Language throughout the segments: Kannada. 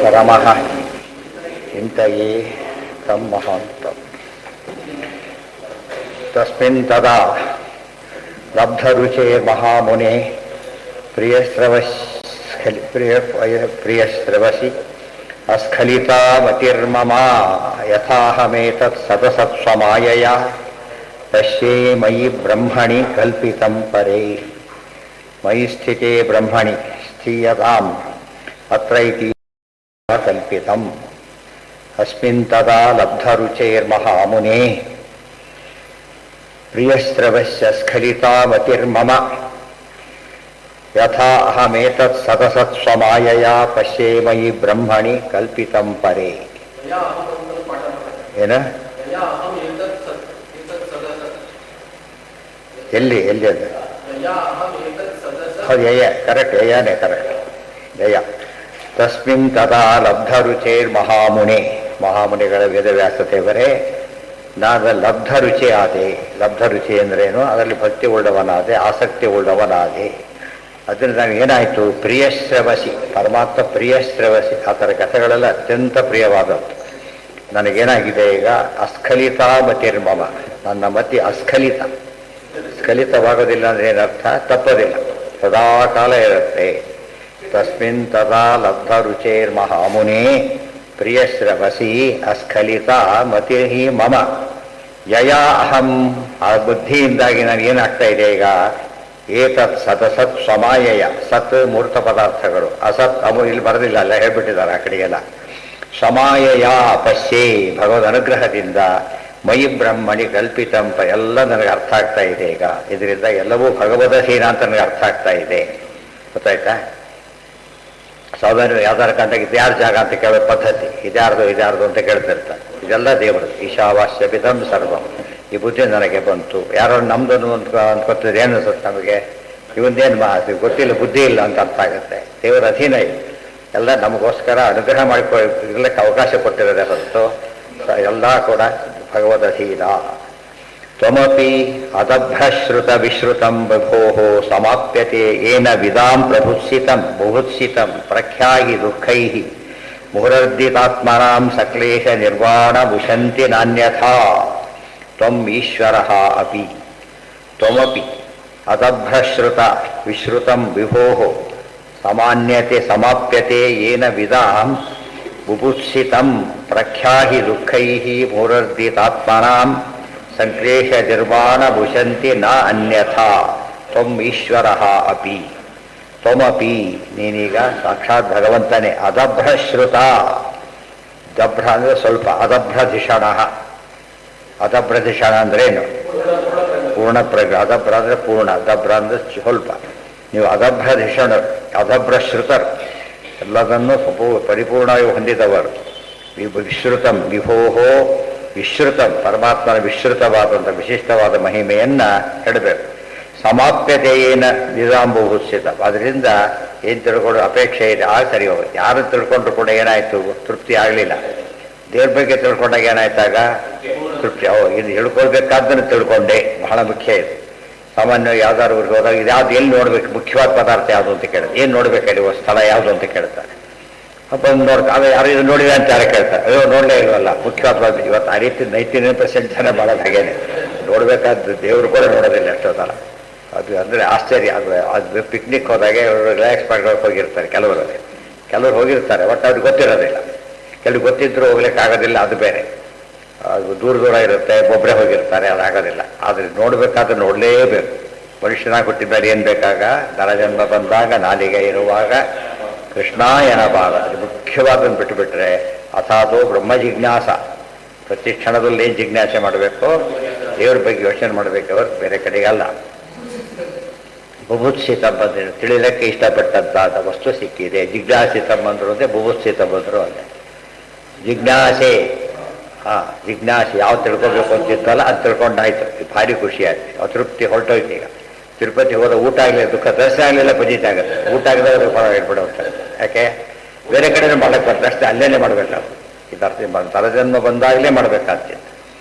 ಪರಮಃ ಚಿಂತೆಯೇ ತಂ ಮಹಾಂತಂ ತಸ್ಮಿನ್ ತದಾ ಲಬ್ಧರುಚೇ ಮಹಾಮುನೆ ಪ್ರಿಯಸ್ರವಸಿ ಅಸ್ಖಲಿತಾ ಮತಿರ್ಮಮ ಯಥಾಹಮೇತತ್ ಸತಸತ್ ಸ್ವಮಾಯಯಾ ಪಶ್ಯೇ ಮಯಿ ಬ್ರಹ್ಮಣಿ ಕಲ್ಪಿತಂ ಪರೇ ಮಯಿ ಸ್ಥಿತೇ ಬ್ರಹ್ಮಣಿ ಸ್ಥೀಯತಾಂ ಅತ್ರೈತಿ ಕಲ್ಪಿತಂ ಅಸ್ಮಿನ್ ತದಾ ಲಬ್ಧರುಚೇರ್ಮಹಾಮುನೇ ಪ್ರಿಯಸ್ರವಸ್ಯ ಸ್ಖಲಿತಾ ಮತಿರ್ಮಮ ಯಥಾ ಅಹಮೇತತ್ ಸತಸತ್ ಸ್ವಮಾಯಯಾ ಪಶ್ಯೇ ಮಯಿ ಬ್ರಹ್ಮಣಿ ಕಲ್ಪಿತಂ ಪರೇ. ಏನ ಎಲ್ಲಿ ಎಲ್ಲಿ ಅದು ಹೌದು ಯಯ ಕರೆಕ್ಟ್ ಯಯನೇ ಕರೆಕ್ಟ್ ಯಯ. ತಸ್ಮಿನ್ ತದಾ ಲಬ್ಧರುಚೇರ್ ಮಹಾಮುನೆ ಮಹಾಮುನಿಗಳ ವೇದವ್ಯಾಸ ದೇವರೇ ನಾನು ಲಬ್ಧರುಚಿ ಆದೆ. ಲಬ್ಧರುಚಿ ಅಂದ್ರೇನು? ಅದರಲ್ಲಿ ಭಕ್ತಿ ಉಳ್ಳವನಾದೆ, ಆಸಕ್ತಿ ಉಳ್ಳವನಾದೆ. ಅದರಿಂದ ನನಗೆ ಏನಾಯಿತು? ಪ್ರಿಯಶ್ರವಸಿ ಪರಮಾತ್ಮ ಪ್ರಿಯಶ್ರವಸಿ ಆ ಥರ ಕಥೆಗಳೆಲ್ಲ ಅತ್ಯಂತ ಪ್ರಿಯವಾದದ್ದು. ನನಗೇನಾಗಿದೆ ಈಗ? ಅಸ್ಖಲಿತಾ ಮತಿರ್ಮಮ, ನನ್ನ ಮತಿ ಅಸ್ಖಲಿತ. ಸ್ಖಲಿತವಾಗೋದಿಲ್ಲ ಅಂದರೆ ಏನರ್ಥ? ತಪ್ಪೋದಿಲ್ಲ, ಸದಾ ಕಾಲ ಇರುತ್ತೆ. ತಸ್ಮಿನ್ ತದಾ ಲಬ್ಧರುಚೇರ್ ಮಹಾಮುನೇ ಪ್ರಿಯಶ್ರವಸಿ ಅಸ್ಖಲಿತ ಮತಿ ಮಮ ಯಯಾ ಅಹಂ. ಆ ಬುದ್ಧಿಯಿಂದಾಗಿ ನನಗೇನಾಗ್ತಾ ಇದೆ ಈಗ? ಏತತ್ ಸತಸತ್ ಸ್ವಮಾಯಯ. ಸತ್ ಮೂರ್ತ ಪದಾರ್ಥಗಳು, ಅಸತ್ ಅಮು ಇಲ್ಲಿ ಬರೋದಿಲ್ಲ, ಅಲ್ಲ ಹೇಳ್ಬಿಟ್ಟಿದ್ದಾರೆ ಆ ಕಡೆಗೆಲ್ಲ. ಸ್ವಮಾಯಯ ಪಶ್ಯೇ, ಭಗವದ್ ಅನುಗ್ರಹದಿಂದ ಮಯಿ ಬ್ರಹ್ಮಣಿ ಕಲ್ಪಿತಂಪ ಎಲ್ಲ ನನಗೆ ಅರ್ಥ ಆಗ್ತಾ ಇದೆ ಈಗ. ಇದರಿಂದ ಎಲ್ಲವೂ ಭಗವದಹೀನ ಅಂತ ನನಗೆ ಅರ್ಥ ಆಗ್ತಾ ಇದೆ. ಗೊತ್ತಾಯ್ತಾ? ಸಾಧಾರಣ ಯಾವ್ದಾರ ಕಂಡಾಗ ಇದ್ಯಾರ ಜಾಗ ಅಂತ ಕೇಳೋ ಪದ್ಧತಿ, ಇದ್ಯಾರ್ದು ಅಂತ ಕೇಳ್ತಿರ್ತಾರೆ. ಇದೆಲ್ಲ ದೇವರು. ಈಶಾವಾಸ್ಯ ಬಿದಂ ಸರ್ವಂ. ಈ ಬುದ್ಧಿ ನನಗೆ ಬಂತು. ಯಾರೋ ನಮ್ದನ್ನು ಅನ್ಕೊತಿದ್ರೆ ಏನು ಅನ್ಸುತ್ತೆ ನಮಗೆ? ಇವಂದೇನು ಗೊತ್ತಿಲ್ಲ, ಬುದ್ಧಿ ಇಲ್ಲ ಅಂತ ಅರ್ಥ ಆಗುತ್ತೆ. ದೇವರ ಅಧೀನ ಇದು ಎಲ್ಲ ನಮಗೋಸ್ಕರ ಅನುಗ್ರಹ ಮಾಡಿಕೊಳ್ಳಕ್ಕೆ ಅವಕಾಶ ಕೊಟ್ಟಿರೋದೇ ಹೊರತು ಎಲ್ಲ ಕೂಡ ಭಗವದಧೀನ. ತ್ವಮಪಿ ಅದಭ್ರಶ್ರುತ ವಿಶ್ರುತಂ ವಿಭೋಃ ಸಮಾಪ್ಯತೆ ಏನ ವಿದಾಂ ಬುಭುತ್ಸಿತಂ ಪ್ರಖ್ಯಾಹಿ ದುಃಖೈಃ ಮುಹುರರ್ದಿತಾತ್ಮನಾಂ ಸಕ್ಲೇಶ ನಿರ್ವಾಣ ಭುಷಂತಿ ನಾನ್ಯಥಾ. ತ್ವಂ ಈಶ್ವರಃ ಅಪಿ ತ್ವಮಪಿ ಅದಭ್ರಶ್ರುತ ವಿಶ್ರುತಂ ವಿಭೋಃ ಸಮಾಪ್ಯತೆ ಏನ ವಿದಾಂ ಬುಭುತ್ಸಿತಂ ಪ್ರಖ್ಯಾಹಿ ದುಃಖೈಃ ಮುಹುರರ್ದಿತಾತ್ಮನಾಂ ಸಂಕ್ಲೇಶ ನಿರ್ವಾಣ ಭುಷಂತಿ ನ ಅನ್ಯಥಾ. ತ್ವಂ ಈಶ್ವರಃ ಅಪಿ ತ್ವಮಪಿ, ನೀನೀಗ ಸಾಕ್ಷಾತ್ ಭಗವಂತನೇ. ಅದಭ್ರಶ್ರುತ, ದಭ್ರ ಅಂದರೆ ಸ್ವಲ್ಪ, ಅದಭ್ರಧಿಷಣ. ಅದಭ್ರಧಿಷಣ ಅಂದ್ರೇನು? ಪೂರ್ಣ ಪ್ರಜ್ಞ. ಅದಭ್ರ ಅಂದರೆ ಪೂರ್ಣ, ದಭ್ರ ಅಂದರೆ ಸ್ವಲ್ಪ. ನೀವು ಅದಭ್ರಧಿಷಣರು, ಅದಭ್ರಶ್ರುತರು, ಎಲ್ಲದನ್ನೂ ಪರಿಪೂರ್ಣವಾಗಿ ಹೊಂದಿದವರು. ವಿಶ್ರುತಂ ವಿಭೋಹೋ ವಿಶ್ರುತಂ, ಪರಮಾತ್ಮನ ವಿಶ್ರುತವಾದಂಥ ವಿಶಿಷ್ಟವಾದ ಮಹಿಮೆಯನ್ನು ಹೇಳಬೇಕು. ಸಮಾಪ್ಯತೆಯೇನ ನಿಜಾಂಬುಭುತ್ಸಿತ, ಅದರಿಂದ ಏನು ತಿಳ್ಕೊಳ್ಳೋ ಅಪೇಕ್ಷೆ ಇದೆ ಆಗ ಸರಿ ಹೋಗುತ್ತೆ. ಯಾರು ತಿಳ್ಕೊಂಡ್ರು ಕೂಡ ಏನಾಯಿತು? ತೃಪ್ತಿ ಆಗಲಿಲ್ಲ. ದೇವ್ರ ಬಗ್ಗೆ ತಿಳ್ಕೊಂಡಾಗ ಏನಾಯ್ತಾಗ? ತೃಪ್ತಿ. ಇದು ಹೇಳ್ಕೊಳ್ಬೇಕಾದ್ದನ್ನು ತಿಳ್ಕೊಂಡೆ, ಬಹಳ ಮುಖ್ಯ ಇದು. ಸಾಮಾನ್ಯವಾಗಿ ಯಾವ್ದಾದ್ರು ಊರಿಗೆ ಹೋದಾಗ ಇದ್ಯಾವ್ದು ಎಲ್ಲಿ ನೋಡ್ಬೇಕು, ಮುಖ್ಯವಾದ ಪದಾರ್ಥ ಯಾವುದು ಅಂತ ಕೇಳಿದ್ರೆ, ಏನು ನೋಡ್ಬೇಕಲ್ಲಿ ಸ್ಥಳ ಯಾವುದು ಅಂತ ಕೇಳ್ತಾರೆ. ಬಂದು ನೋಡ್ತಾರೆ, ಯಾರು ಇದು ನೋಡಿದೆ ಅಂತ ಯಾರು ಕೇಳ್ತಾರೆ. ಅಯ್ಯೋ ನೋಡಲೇ ಇಲ್ವಲ್ಲ, ಮುಖ್ಯವಾದ ಇವತ್ತು ಆ ರೀತಿ ನೈತಿಕ ಜನ ಮಾಡೋದು ಹಾಗೇನೆ. ನೋಡಬೇಕಾದ್ದು ದೇವರು ಕೂಡ ನೋಡೋದಿಲ್ಲ ಎಷ್ಟೋ ಸಲ. ಅದು ಅಂದರೆ ಆಶ್ಚರ್ಯ. ಅದು ಪಿಕ್ನಿಕ್ ಹೋದಾಗೆ ಅವರು ರಿಲ್ಯಾಕ್ಸ್ ಮಾಡ್ಕೊಳಕ್ಕೆ ಹೋಗಿರ್ತಾರೆ. ಕೆಲವರು ಹೋಗಿರ್ತಾರೆ, ಒಟ್ಟು ಅವ್ರಿಗೆ ಗೊತ್ತಿರೋದಿಲ್ಲ. ಕೆಲವು ಗೊತ್ತಿದ್ರು ಹೋಗ್ಲಿಕ್ಕಾಗೋದಿಲ್ಲ, ಅದು ಬೇರೆ. ಅದು ದೂರ ಇರುತ್ತೆ, ಒಬ್ಬರೇ ಹೋಗಿರ್ತಾರೆ, ಅದಾಗೋದಿಲ್ಲ. ಆದರೆ ನೋಡಬೇಕಾದ್ರೆ ನೋಡಲೇಬೇಕು. ಮನುಷ್ಯನಾಗಿ ಹುಟ್ಟಿದ್ದಾರೆ ಏನು ಬೇಕಾಗ? ನರಜನ್ಮ ಬಂದಾಗ, ನಾಲಿಗೆ ಇರುವಾಗ, ಕೃಷ್ಣಾಯನ ಭಾಗ, ಅದು ಮುಖ್ಯವಾದನ್ನು ಬಿಟ್ಟುಬಿಟ್ರೆ ಅಥಾದೋ ಬ್ರಹ್ಮ ಜಿಜ್ಞಾಸ. ಪ್ರತಿ ಕ್ಷಣದಲ್ಲಿ ಏನು ಜಿಜ್ಞಾಸೆ ಮಾಡಬೇಕು? ದೇವ್ರ ಬಗ್ಗೆ ಯೋಚನೆ ಮಾಡಬೇಕು, ಅವ್ರು ಬೇರೆ ಕಡೆಗಲ್ಲ. ಬುಭುತ್ಸಿತ ಬಂದ್ರೆ ತಿಳಿಲಕ್ಕೆ ಇಷ್ಟಪಟ್ಟಂತಾದ ವಸ್ತು ಸಿಕ್ಕಿದೆ. ಜಿಜ್ಞಾಸಿತ ಬಂದರು ಅದೇ, ಬುಭುತ್ಸಿತ ಬಂದರು ಅದೇ. ಜಿಜ್ಞಾಸೆ, ಜಿಜ್ಞಾಸೆ ಯಾವ್ದು ತಿಳ್ಕೊಬೇಕು ಅಂತಿತ್ತಲ್ಲ ಅದು ತಿಳ್ಕೊಂಡಾಯ್ತು, ಭಾರಿ ಖುಷಿ ಆಯ್ತು. ಅತೃಪ್ತಿ ಹೊರಟೋಯ್ತು. ಈಗ ತಿರುಪತಿ ಹೋದ ಊಟ ಆಗಲಿಲ್ಲ, ದುಃಖ ದರ್ಶನ ಆಗಲಿಲ್ಲ, ಪಜಿತ ಆಗುತ್ತೆ. ಊಟ ಆಗಿದ್ರೆ ಹೊರ ಇಟ್ಬಿಡೋಗ್ತಾರೆ. ಯಾಕೆ? ಬೇರೆ ಕಡೆ ಮಾಡಕ್ಕೆ ಬರ್ತದೆ ಅಷ್ಟೇ, ಅಲ್ಲೇನೆ ಮಾಡಬೇಕಾಗ್ತದೆ. ಇದರ್ಥ ತರಜನ್ಮ ಬಂದಾಗಲೇ ಮಾಡಬೇಕಾಗ್ತದೆ.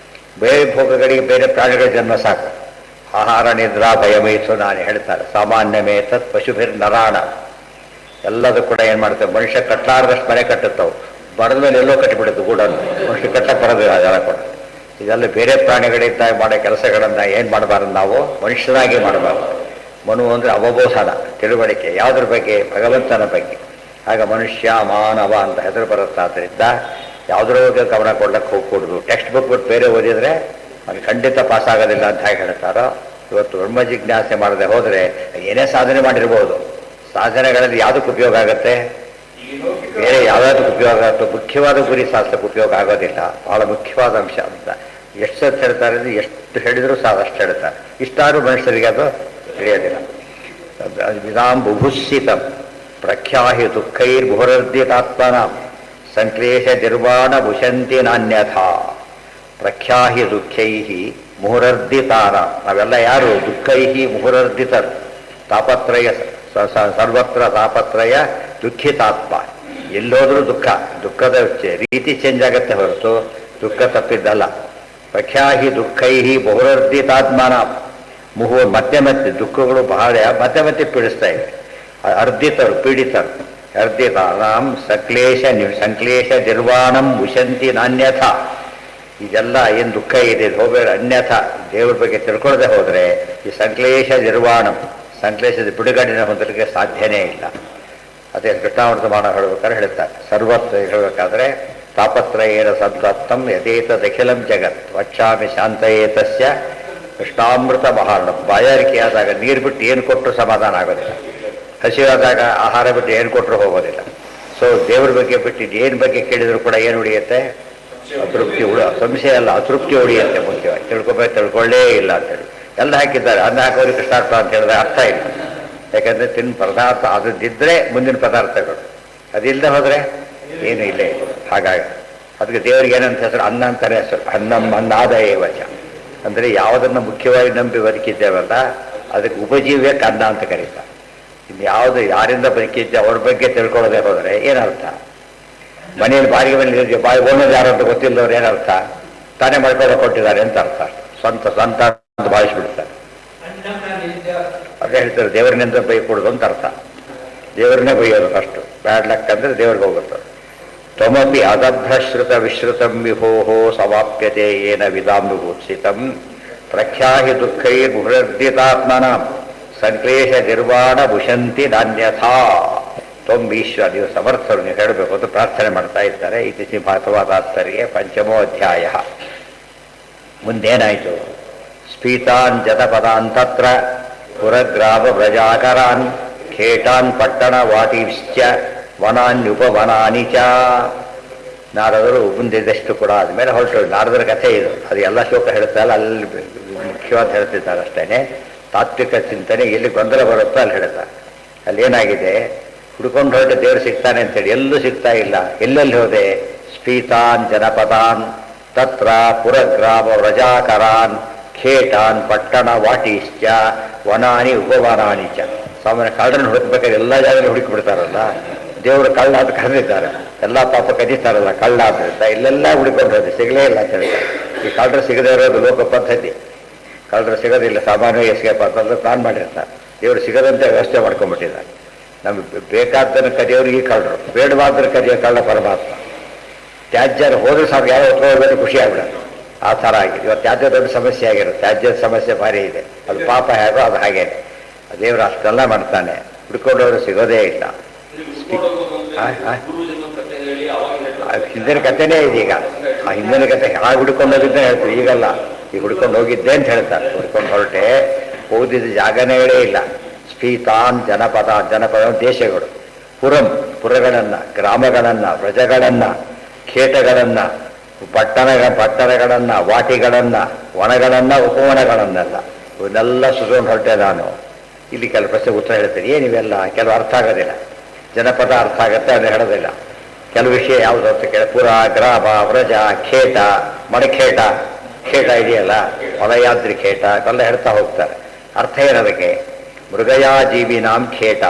ಬೇರೆ ಭೋಗಗಳಿಗೆ ಬೇರೆ ಪ್ರಾಣಿಗಳ ಜನ್ಮ ಸಾಕು. ಆಹಾರ ನಿದ್ರಾ ಭಯಮೈಸು ನಾನು ಹೇಳ್ತಾರೆ. ಸಾಮಾನ್ಯ ಮೇತತ್ ಪಶುಭಿರ್ ನರಾಣ. ಎಲ್ಲದೂ ಕೂಡ ಏನು ಮಾಡ್ತೇವೆ, ಮನುಷ್ಯ ಕಟ್ಟಲಾರದಷ್ಟು ಮನೆ ಕಟ್ಟುತ್ತವು, ಬರದ ಮೇಲೆ ಎಲ್ಲೋ ಕಟ್ಟಿಬಿಡುತ್ತೆ ಗೂಡನ್ನು, ಮನುಷ್ಯ ಕಟ್ಟಕ್ಕೆ ಬರೋದಿಲ್ಲ ಅದೆಲ್ಲ ಕೂಡ. ಇದೆಲ್ಲ ಬೇರೆ ಪ್ರಾಣಿಗಳಿಂದ ಮಾಡೋ ಕೆಲಸಗಳನ್ನು ಏನು ಮಾಡಬಾರ್ದು, ನಾವು ಮನುಷ್ಯರಾಗಿ ಮಾಡಬಾರ್ದು. ಮನು ಅಂದರೆ ಅವಬೋಧನ, ತಿಳುವಳಿಕೆ, ಯಾವುದ್ರ ಬಗ್ಗೆ, ಭಗವಂತನ ಬಗ್ಗೆ. ಆಗ ಮನುಷ್ಯ ಮಾನವ ಅಂತ ಹೆಸರು ಬರುತ್ತಾದ್ದರಿಂದ ಯಾವುದ್ರ ಬಗ್ಗೆ ಗಮನ ಕೊಡ್ಲಿಕ್ಕೆ ಹೋಗ್ಕೊಡುದು. ಟೆಕ್ಸ್ಟ್ ಬುಕ್ ಬಿಟ್ಟು ಬೇರೆ ಓದಿದರೆ ಅದು ಖಂಡಿತ ಪಾಸ್ ಆಗೋದಿಲ್ಲ ಅಂತ ಹೇಗೆ ಹೇಳ್ತಾರೋ, ಇವತ್ತು ಬ್ರಹ್ಮ ಜಿಜ್ಞಾಸೆ ಮಾಡದೆ ಹೋದರೆ ಏನೇ ಸಾಧನೆ ಮಾಡಿರ್ಬೋದು, ಸಾಧನೆಗಳಲ್ಲಿ ಯಾವುದಕ್ಕೆ ಉಪಯೋಗ ಆಗುತ್ತೆ, ಬೇರೆ ಯಾವುದಕ್ಕೆ ಉಪಯೋಗ ಆಗುತ್ತೋ, ಮುಖ್ಯವಾದ ಗುರಿ ಸಾಧಿಸೋಕ್ಕೆ ಉಪಯೋಗ ಆಗೋದಿಲ್ಲ. ಬಹಳ ಮುಖ್ಯವಾದ ಅಂಶ ಅಂತ ಎಷ್ಟು ಸತ್ತು ಹೇಳ್ತಾರೆ ಅಂದರೆ ಎಷ್ಟು ಹೇಳಿದರೂ ಅಷ್ಟು ಹೇಳ್ತಾರೆ. ಇಷ್ಟಾದ್ರೂ ಮನುಷ್ಯರಿಗೆ ಅದು ತಿಳಿಯೋದಿಲ್ಲ. ವಿಧಾಂ ಬುಭುಸ್ಸಿತಂ ಪ್ರಖ್ಯಾಹಿ ದುಃಖೈರ್ಭುರರ್ದಿತಾತ್ಮನ ಸಂಕ್ಲೇಶ ನಿರ್ವಾಣ ಭುಷಂತಿ ನಾನ್ಯಥಾ. ಪ್ರಖ್ಯಾಹಿ ದುಃಖೈ ಮುಹುರರ್ದಿತಾನ, ನಾವೆಲ್ಲ ಯಾರು ದುಃಖೈ ಮುಹುರರ್ದಿತರು, ತಾಪತ್ರಯ ಸರ್ವತ್ರ ತಾಪತ್ರಯ ದುಃಖಿತಾತ್ಮ. ಎಲ್ಲೋದ್ರೂ ದುಃಖ, ದುಃಖದ ರೀತಿ ಚೇಂಜ್ ಆಗುತ್ತೆ ಹೊರತು ದುಃಖ ತಪ್ಪಿದ್ದಲ್ಲ. ಪ್ರಖ್ಯಾಹಿ ದುಃಖೈ ಬಹುರರ್ಧಿತಾತ್ಮನ ಮುಹು, ಮತ್ತೆ ಮತ್ತೆ ದುಃಖಗಳು ಬಹಳ ಮತ್ತೆ ಮತ್ತೆ ಪೀಡಿಸ್ತಾ ಇವೆ. ಅರ್ಧಿತರು, ಪೀಡಿತರು. ಅರ್ಧಿತಾನಾಂ ಸಂಕ್ಲೇಶ ನಿರ್ವಾಣಂ ಉಶಂತಿ ನಾನ್ಯಥ. ಇದೆಲ್ಲ ಏನು ದುಃಖ ಇದೆ ಹೋಗಬೇಡ, ಅನ್ಯಥ ದೇವ್ರ ಬಗ್ಗೆ ತಿಳ್ಕೊಳ್ಳದೆ ಹೋದರೆ ಈ ಸಂಕ್ಲೇಶ ನಿರ್ವಾಣಂ, ಸಂಕ್ಲೇಶದ ಬಿಡುಗಡೆನ ಹೊಂದಲಿಕ್ಕೆ ಸಾಧ್ಯನೇ ಇಲ್ಲ. ಅದೇ ಕೃಷ್ಣಾವೃತಮಾನ ಹೇಳಬೇಕಾದ್ರೆ ಹೇಳ್ತಾರೆ, ಸರ್ವತ್ರ ಹೇಳಬೇಕಾದ್ರೆ ತಾಪತ್ರಯೇನ ಸಂತಪ್ತಂ ಯಥೇತದಖಿಲಂ ಜಗತ್ ವಕ್ಷಾಮಿ ಶಾಂತಯೇತಸ್ಯ ಕೃಷ್ಣಾಮೃತ ಮಹಾರ್ಣ. ಬಾಯಾರಿಕೆ ಆದಾಗ ನೀರು ಬಿಟ್ಟು ಏನು ಕೊಟ್ಟರು ಸಮಾಧಾನ ಆಗೋದಿಲ್ಲ, ಹಸಿವಾದಾಗ ಆಹಾರ ಬಿಟ್ಟು ಏನು ಕೊಟ್ಟರು ಹೋಗೋದಿಲ್ಲ. ಸೊ ದೇವ್ರ ಬಗ್ಗೆ ಬಿಟ್ಟು ಏನು ಬಗ್ಗೆ ಕೇಳಿದ್ರು ಕೂಡ ಏನು ಉಳಿಯುತ್ತೆ, ಅತೃಪ್ತಿ ಸಂಶಯ ಅಲ್ಲ, ಅತೃಪ್ತಿ ಉಳಿಯುತ್ತೆ. ಮುಖ್ಯವಾಗಿ ತಿಳ್ಕೊಳ್ಳೇ ಇಲ್ಲ ಅಂತೇಳಿ ಎಲ್ಲ ಹಾಕಿದ್ದಾರೆ. ಅನ್ನ ಹಾಕೋರಿಗೆ ಕೃಷ್ಣಾರ್ಥ ಅಂತ ಹೇಳಿದ್ರೆ ಅರ್ಥ ಇಲ್ಲ. ಯಾಕಂದರೆ ತಿನ್ನ ಪದಾರ್ಥ ಅದದ್ದಿದ್ದರೆ ಮುಂದಿನ ಪದಾರ್ಥಗಳು, ಅದಿಲ್ಲದೆ ಹೋದರೆ ಏನು ಇಲ್ಲೇ ಇಲ್ಲ. ಹಾಗಾಗಿ ಅದಕ್ಕೆ ದೇವರಿಗೆ ಏನಂತ ಹೆಸರು, ಅನ್ನ ಅಂತಾನೆ ಹೆಸರು. ಅನ್ನಂ ಅನ್ನಾದಾಯ ವಚ ಅಂದರೆ ಯಾವುದನ್ನು ಮುಖ್ಯವಾಗಿ ನಂಬಿ ಬದುಕಿದ್ದೇವಲ್ಲ ಅದಕ್ಕೆ ಉಪಜೀವ್ಯಕ್ಕೆ ಅನ್ನ ಅಂತ ಕರೀತಾರೆ. ಇನ್ನು ಯಾವುದು ಯಾರಿಂದ ಬದುಕಿದ್ದೆ ಅವ್ರ ಬಗ್ಗೆ ತಿಳ್ಕೊಳ್ಳೋದೇ ಹೋದರೆ ಏನರ್ಥ, ಮನೆಯಲ್ಲಿ ಬಾಡಿಗೆ ಮೇಲೆ ಬಾಯಿ ಓನೋದು ಯಾರು ಅಂತ ಗೊತ್ತಿಲ್ಲದವ್ರು ಏನರ್ಥ, ತಾನೇ ಮಾಡ್ಕೊಳ್ಳೋ ಕೊಟ್ಟಿದ್ದಾರೆ ಅಂತ ಅರ್ಥ. ಸ್ವಂತ ಸ್ವಂತ ಅಂತ ಭಾವಿಸ್ಬಿಡ್ತಾರೆ. ಅದೇ ಹೇಳ್ತಾರೆ ದೇವರಿನಿಂದ ಬೈಕೊಡೋದು ಅಂತ ಅರ್ಥ. ದೇವರನ್ನೇ ಬೈಯೋದು ಫಸ್ಟು, ಬ್ಯಾಡ್ ಲಕ್ ಅಂದರೆ ದೇವ್ರಿಗೆ ಹೋಗುತ್ತೆ. ತ್ವಮಪಿ ಅಗಭ್ರಶ್ರುತ ವಿಶ್ರುತಂ ವಿಭೋಃ ಸವಾಪ್ಯತೆ ಏನ ವಿಧಾಂ ವಿಭೂತ್ಸಿತಂ ಪ್ರಖ್ಯಾಹಿ ದುಃಖೈರ್ಬುಹೃದ್ದಿತಾತ್ಮನಾಂ ಸಂಕ್ಲೇಶ ನಿರ್ವಾಣ ಭುಷಂತಿ ನಾನ್ಯಥಾ. ತ್ವಂ ಈಶ್ವರ, ನೀವು ಸಮರ್ಥರು, ನೀವು ಹೇಳಬೇಕು ಅಂತ ಪ್ರಾರ್ಥನೆ ಮಾಡ್ತಾ ಇದ್ದಾರೆ. ಇತಿ ಭಾಗವತಾಸ್ತರಿಗೆ ಪಂಚಮೋ ಅಧ್ಯಾಯ. ಮುಂದೇನಾಯಿತು, ಸ್ಫೀತಾನ್ ಜತಪದಾನ್ ತತ್ರ ಪುರಗ್ರಾಮ ವ್ರಜಾಕರಾನ್ ಖೇಟಾನ್ ಪಟ್ಟಣ ವಾಟಿಶ್ಚ ವನಾನ್ಯುಪವನಾನಿ ಚ. ನಾರದರು ಮುಂದಿದ್ದಷ್ಟು ಕೂಡ ಆದಮೇಲೆ ಹೊರಟು. ನಾರದರ ಕಥೆ ಇದು, ಅದು ಎಲ್ಲ ಶ್ಲೋಕ ಹೇಳ್ತಾರಲ್ಲ ಅಲ್ಲಿ ಮುಖ್ಯವಾದ ಹೇಳ್ತಿದ್ದಾರೆ ಅಷ್ಟೇ. ತಾತ್ವಿಕ ಚಿಂತನೆ ಎಲ್ಲಿ ಗೊಂದಲ ಬರುತ್ತೋ ಅಲ್ಲಿ ಹೇಳ್ತಾರೆ. ಅಲ್ಲಿ ಏನಾಗಿದೆ, ಹುಡ್ಕೊಂಡು ಹೊರಟು ದೇವರು ಸಿಗ್ತಾನೆ ಅಂತೇಳಿ ಎಲ್ಲೂ ಸಿಗ್ತಾ ಇಲ್ಲ. ಎಲ್ಲೆಲ್ಲಿ ಹೋದೆ, ಸ್ಫೀತಾನ್ ಜನಪದಾನ್ ತತ್ರ ಪುರಗ್ರಾಮ ವ್ರಜಾಕರಾನ್ ಖೇಟಾನ್ ಪಟ್ಟಣ ವಾಟಿಶ್ಚ ವನಾನಿ ಉಪವನಾನಿ ಚ. ಸಾಮಾನ್ಯ ಕಳ್ಳರನ್ನು ಹುಡುಕ್ಬೇಕಾದ್ರೆ ಎಲ್ಲ ಜಾಗದಲ್ಲಿ ಹುಡುಕಿ ಬಿಡ್ತಾರಲ್ಲ, ದೇವರು ಕಳ್ಳ ಅಂತ ಕರೆದಿದ್ದಾರೆ. ಎಲ್ಲ ಪಾಪ ಕದೀತಾರಲ್ಲ ಕಳ್ಳ ಅಂತ, ಇಲ್ಲೆಲ್ಲ ಹುಡುಕೊಂಡು ಹೋದೆ, ಸಿಗಲೇ ಇಲ್ಲ ಅಂತ ಹೇಳ್ತಾರೆ. ಈ ಕಳ್ಳರು ಸಿಗದೇ ಇರೋದು ಲೋಕ ಪದ್ಧತಿ. ಕಳ್ಳರು ಸಿಗೋದಿಲ್ಲ, ಸಾಮಾನ್ಯವಾಗಿ ಎಸ್ಕೇಪ್ ಅಂತಂದ್ರೆ ಪ್ಲಾನ್ ಮಾಡಿರ್ತಾರೆ. ದೇವರು ಸಿಗದಂತೆ ವ್ಯವಸ್ಥೆ ಮಾಡ್ಕೊಂಡ್ಬಿಟ್ಟಿದ್ದಾರೆ. ನಮಗೆ ಬೇಕಾದ್ದನ್ನು ಕದಿಯೋರಿಗೆ ಕಳ್ಳರು, ಬೇಡವಾದ್ರೆ ಕದಿಯೋ ಕಳ್ಳ ಪರಮಾತ್ಮ. ತ್ಯಾಜ್ಯರು ಹೋದ್ರೆ ಸಾಕು, ಯಾರೋ ಹೊತ್ಕೊಳ್ಳೋದ್ರೆ ಖುಷಿ ಆಗ್ಬಿಡೋದು. ಆ ಥರ ಆಗಿದೆ. ಇವತ್ತು ತ್ಯಾಜ್ಯ ದೊಡ್ಡ ಸಮಸ್ಯೆ ಆಗಿರುತ್ತೆ. ತ್ಯಾಜ್ಯದ ಸಮಸ್ಯೆ ಭಾರಿ ಇದೆ. ಅದು ಪಾಪ ಹೇಗೋ ಅದು ಹಾಗೆ. ದೇವರು ಅಷ್ಟೆಲ್ಲ ಮಾಡ್ತಾನೆ, ಹುಡ್ಕೊಂಡವರು ಸಿಗೋದೇ ಇಲ್ಲ. ಹಿಂದಿನ ಕಥೆನೇ ಇದೆ ಈಗ. ಆ ಹಿಂದಿನ ಕಥೆ ಹಾಗೆ ಹುಡ್ಕೊಂಡೋಗಿದ್ದೇ ಹೇಳ್ತೀವಿ, ಈಗಲ್ಲ. ಈಗ ಹುಡ್ಕೊಂಡು ಹೋಗಿದ್ದೆ ಅಂತ ಹೇಳ್ತಾರೆ. ಹುಡ್ಕೊಂಡು ಹೊರಟೆ ಓದಿದ ಜಾಗನೇ ಇಲ್ಲ. ಸ್ಫೀತಾನ್ ಜನಪದ, ಜನಪದ ದೇಶಗಳು, ಪುರಗಳನ್ನು, ಗ್ರಾಮಗಳನ್ನು, ವ್ರಜಗಳನ್ನು, ಖೇಟಗಳನ್ನು, ಪಟ್ಟಣಗಳನ್ನು, ವಾಟಿಗಳನ್ನು, ವನಗಳನ್ನು, ಉಪವನಗಳನ್ನೆಲ್ಲ ಇವನ್ನೆಲ್ಲ ಸುತ್ತಕೊಂಡು ಹೊರಟೆ ನಾನು. ಇಲ್ಲಿ ಕೆಲವು ಪ್ರಶ್ನೆ ಉತ್ತರ ಹೇಳ್ತೀನಿ. ಏನಿವೆಲ್ಲ ಕೆಲವು ಅರ್ಥ ಆಗೋದಿಲ್ಲ. ಜನಪದ ಅರ್ಥ ಆಗುತ್ತೆ, ಅದು ಹೇಳೋದಿಲ್ಲ. ಕೆಲವು ವಿಷಯ ಯಾವುದು ಅಂತ ಕೇಳಿ, ಪುರ, ಗ್ರಾಮ, ವ್ರಜ, ಖೇಟ, ಮಡಖೇಟ, ಖೇಟ ಇದೆಯಲ್ಲ, ಮಲಯಾದ್ರಿ ಖೇಟ ಎಲ್ಲ ಹೇಳ್ತಾ ಹೋಗ್ತಾರೆ. ಅರ್ಥ ಏನದಕ್ಕೆ, ಮೃಗಯಾಜೀವಿನಾಂ ಖೇಟ.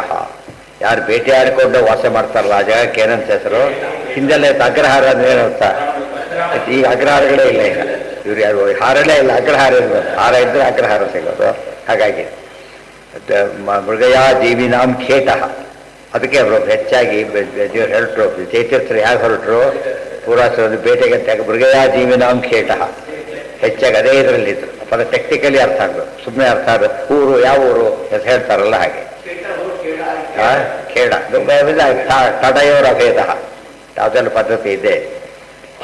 ಯಾರು ಬೇಟೆಯಾಡಿಕೊಂಡು ವಾಸ ಮಾಡ್ತಾರಲ್ಲ ಆ ಜಾಗಕ್ಕೆ ಏನಂತ ಹೆಸರು. ಹಿಂದೆಲ್ಲ ಅಗ್ರಹಾರ ಅಂದ್ರೆ ಏನಂತ, ಈಗ ಅಗ್ರಹಾರಗಳೇ ಇಲ್ಲ. ಈಗ ಇವ್ರು ಯಾರು ಹಾರನೇ ಇಲ್ಲ, ಅಗ್ರಹಾರ ಇರ್ಬೇಕು. ಹಾರ ಇದ್ರೆ ಅಗ್ರಹಾರ ಸಿಗೋದು. ಹಾಗಾಗಿ ಮೃಗಯಾಜೀವಿನಾಂ ಖೇಟ. ಅದಕ್ಕೆ ಅವರು ಹೆಚ್ಚಾಗಿ ಹೊರಟರು ಚೈತೀರ್ಥರು ಯಾಕೆ ಹೊರಟರು ಪೂರ್ವಾಶ್ರಮದ ಬೇಟೆಗೆ ಅಂತ ಮೃಗಯಾ ಜೀವಿನಾಂ ಖೇಟ ಹೆಚ್ಚಾಗಿ ಅದೇ ಇದರಲ್ಲಿದ್ರು ಪದ ಟೆಕ್ನಿಕಲಿ ಅರ್ಥ ಆಗ್ಬೇಕು ಸುಮ್ಮನೆ ಅರ್ಥ ಆಗುತ್ತೆ ಊರು ಯಾವ ಊರು ಅಂತ ಹೇಳ್ತಾರಲ್ಲ ಹಾಗೆ ಖೇಡ ತಟಯೋರ ಭೇದ ಯಾವುದೆಲ್ಲ ಪದ್ಧತಿ ಇದೆ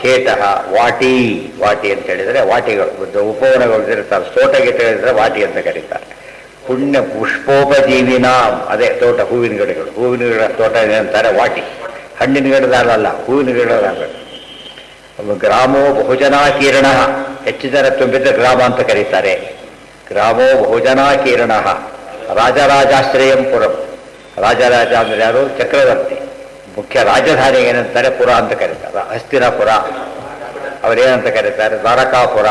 ಖೇಟ ವಾಟಿ ವಾಟಿ ಅಂತ ಹೇಳಿದರೆ ವಾಟಿಗಳು ಉಪವನಗಳು ಇರ್ತಾರೆ ತೋಟ ಗೀಟ ಹೇಳಿದ್ರೆ ವಾಟಿ ಅಂತ ಕರೀತಾರೆ ಪುಣ್ಯ ಪುಷ್ಪೋಪಜೀವಿನ ಅದೇ ತೋಟ ಹೂವಿನ ಗಿಡಗಳು ಹೂವಿನ ಗಿಡ ತೋಟ ಅಂತಾರೆ ವಾಟಿ ಹಣ್ಣಿನ ಗಿಡದಲ್ಲ ಹೂವಿನ ಗಿಡದಾಗಬೇಕು ಗ್ರಾಮೋ ಬಹುಜನಾಕೀರ್ಣ ಹೆಚ್ಚು ಜನ ತುಂಬಿದ್ರೆ ಗ್ರಾಮ ಅಂತ ಕರೀತಾರೆ ಗ್ರಾಮೋ ಬಹುಜನಾಕೀರ್ಣ ರಾಜರಾಜಾಶ್ರಯಂ ಪುರಂ ರಾಜರಾಜ ಅಂದ್ರೆ ಯಾರು ಚಕ್ರವರ್ತಿ ಮುಖ್ಯ ರಾಜಧಾನಿ ಏನಂತಾರೆ ಪುರ ಅಂತ ಕರೀತಾರೆ ಹಸ್ತಿನಾಪುರ ಅವರೇನಂತ ಕರೀತಾರೆ ದ್ವಾರಕಾಪುರ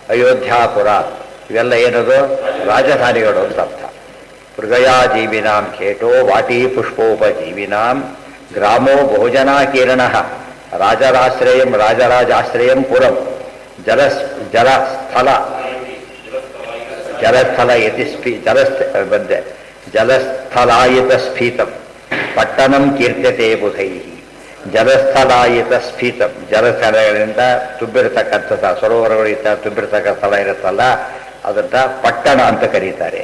ಅಯೋಧ್ಯಾಪುರ ಇವೆಲ್ಲ ಏನದು ರಾಜಧಾನಿಗಳು ಅಂತ ಅರ್ಥ ಮೃಗಯಾ ಜೀವಿನಾಂ ಖೇಟೋ ವಾಟಿ ಪುಷ್ಪೋಪಜೀವಿನಾಂ ಗ್ರಾಮೋ ಬಹುಜನಾಕೀರ್ಣ ರಾಜರಾಶ್ರಯಂ ರಾಜರಾಜಾಶ್ರಯಂ ಪುರಂ ಜಲಸ್ಥಲ ಯತಿ ಬಂದೆ ಜಲಸ್ಥಲಾಯಿತ ಸ್ಫೀತಂ ಪಟ್ಟಣಂ ಕೀರ್ತ್ಯತೆ ಬುಧೈ ಜಲಸ್ಥಲಾಯಿತ ಸ್ಫೀತಂ ಜಲಸ್ಥಳಗಳಿಂದ ತುಂಬಿರತಕ್ಕಂಥ ಸರೋವರಗಳಿಂದ ತುಂಬಿರತಕ್ಕ ಸ್ಥಳ ಇರುತ್ತಲ್ಲ ಅದನ್ನ ಪಟ್ಟಣ ಅಂತ ಕರೀತಾರೆ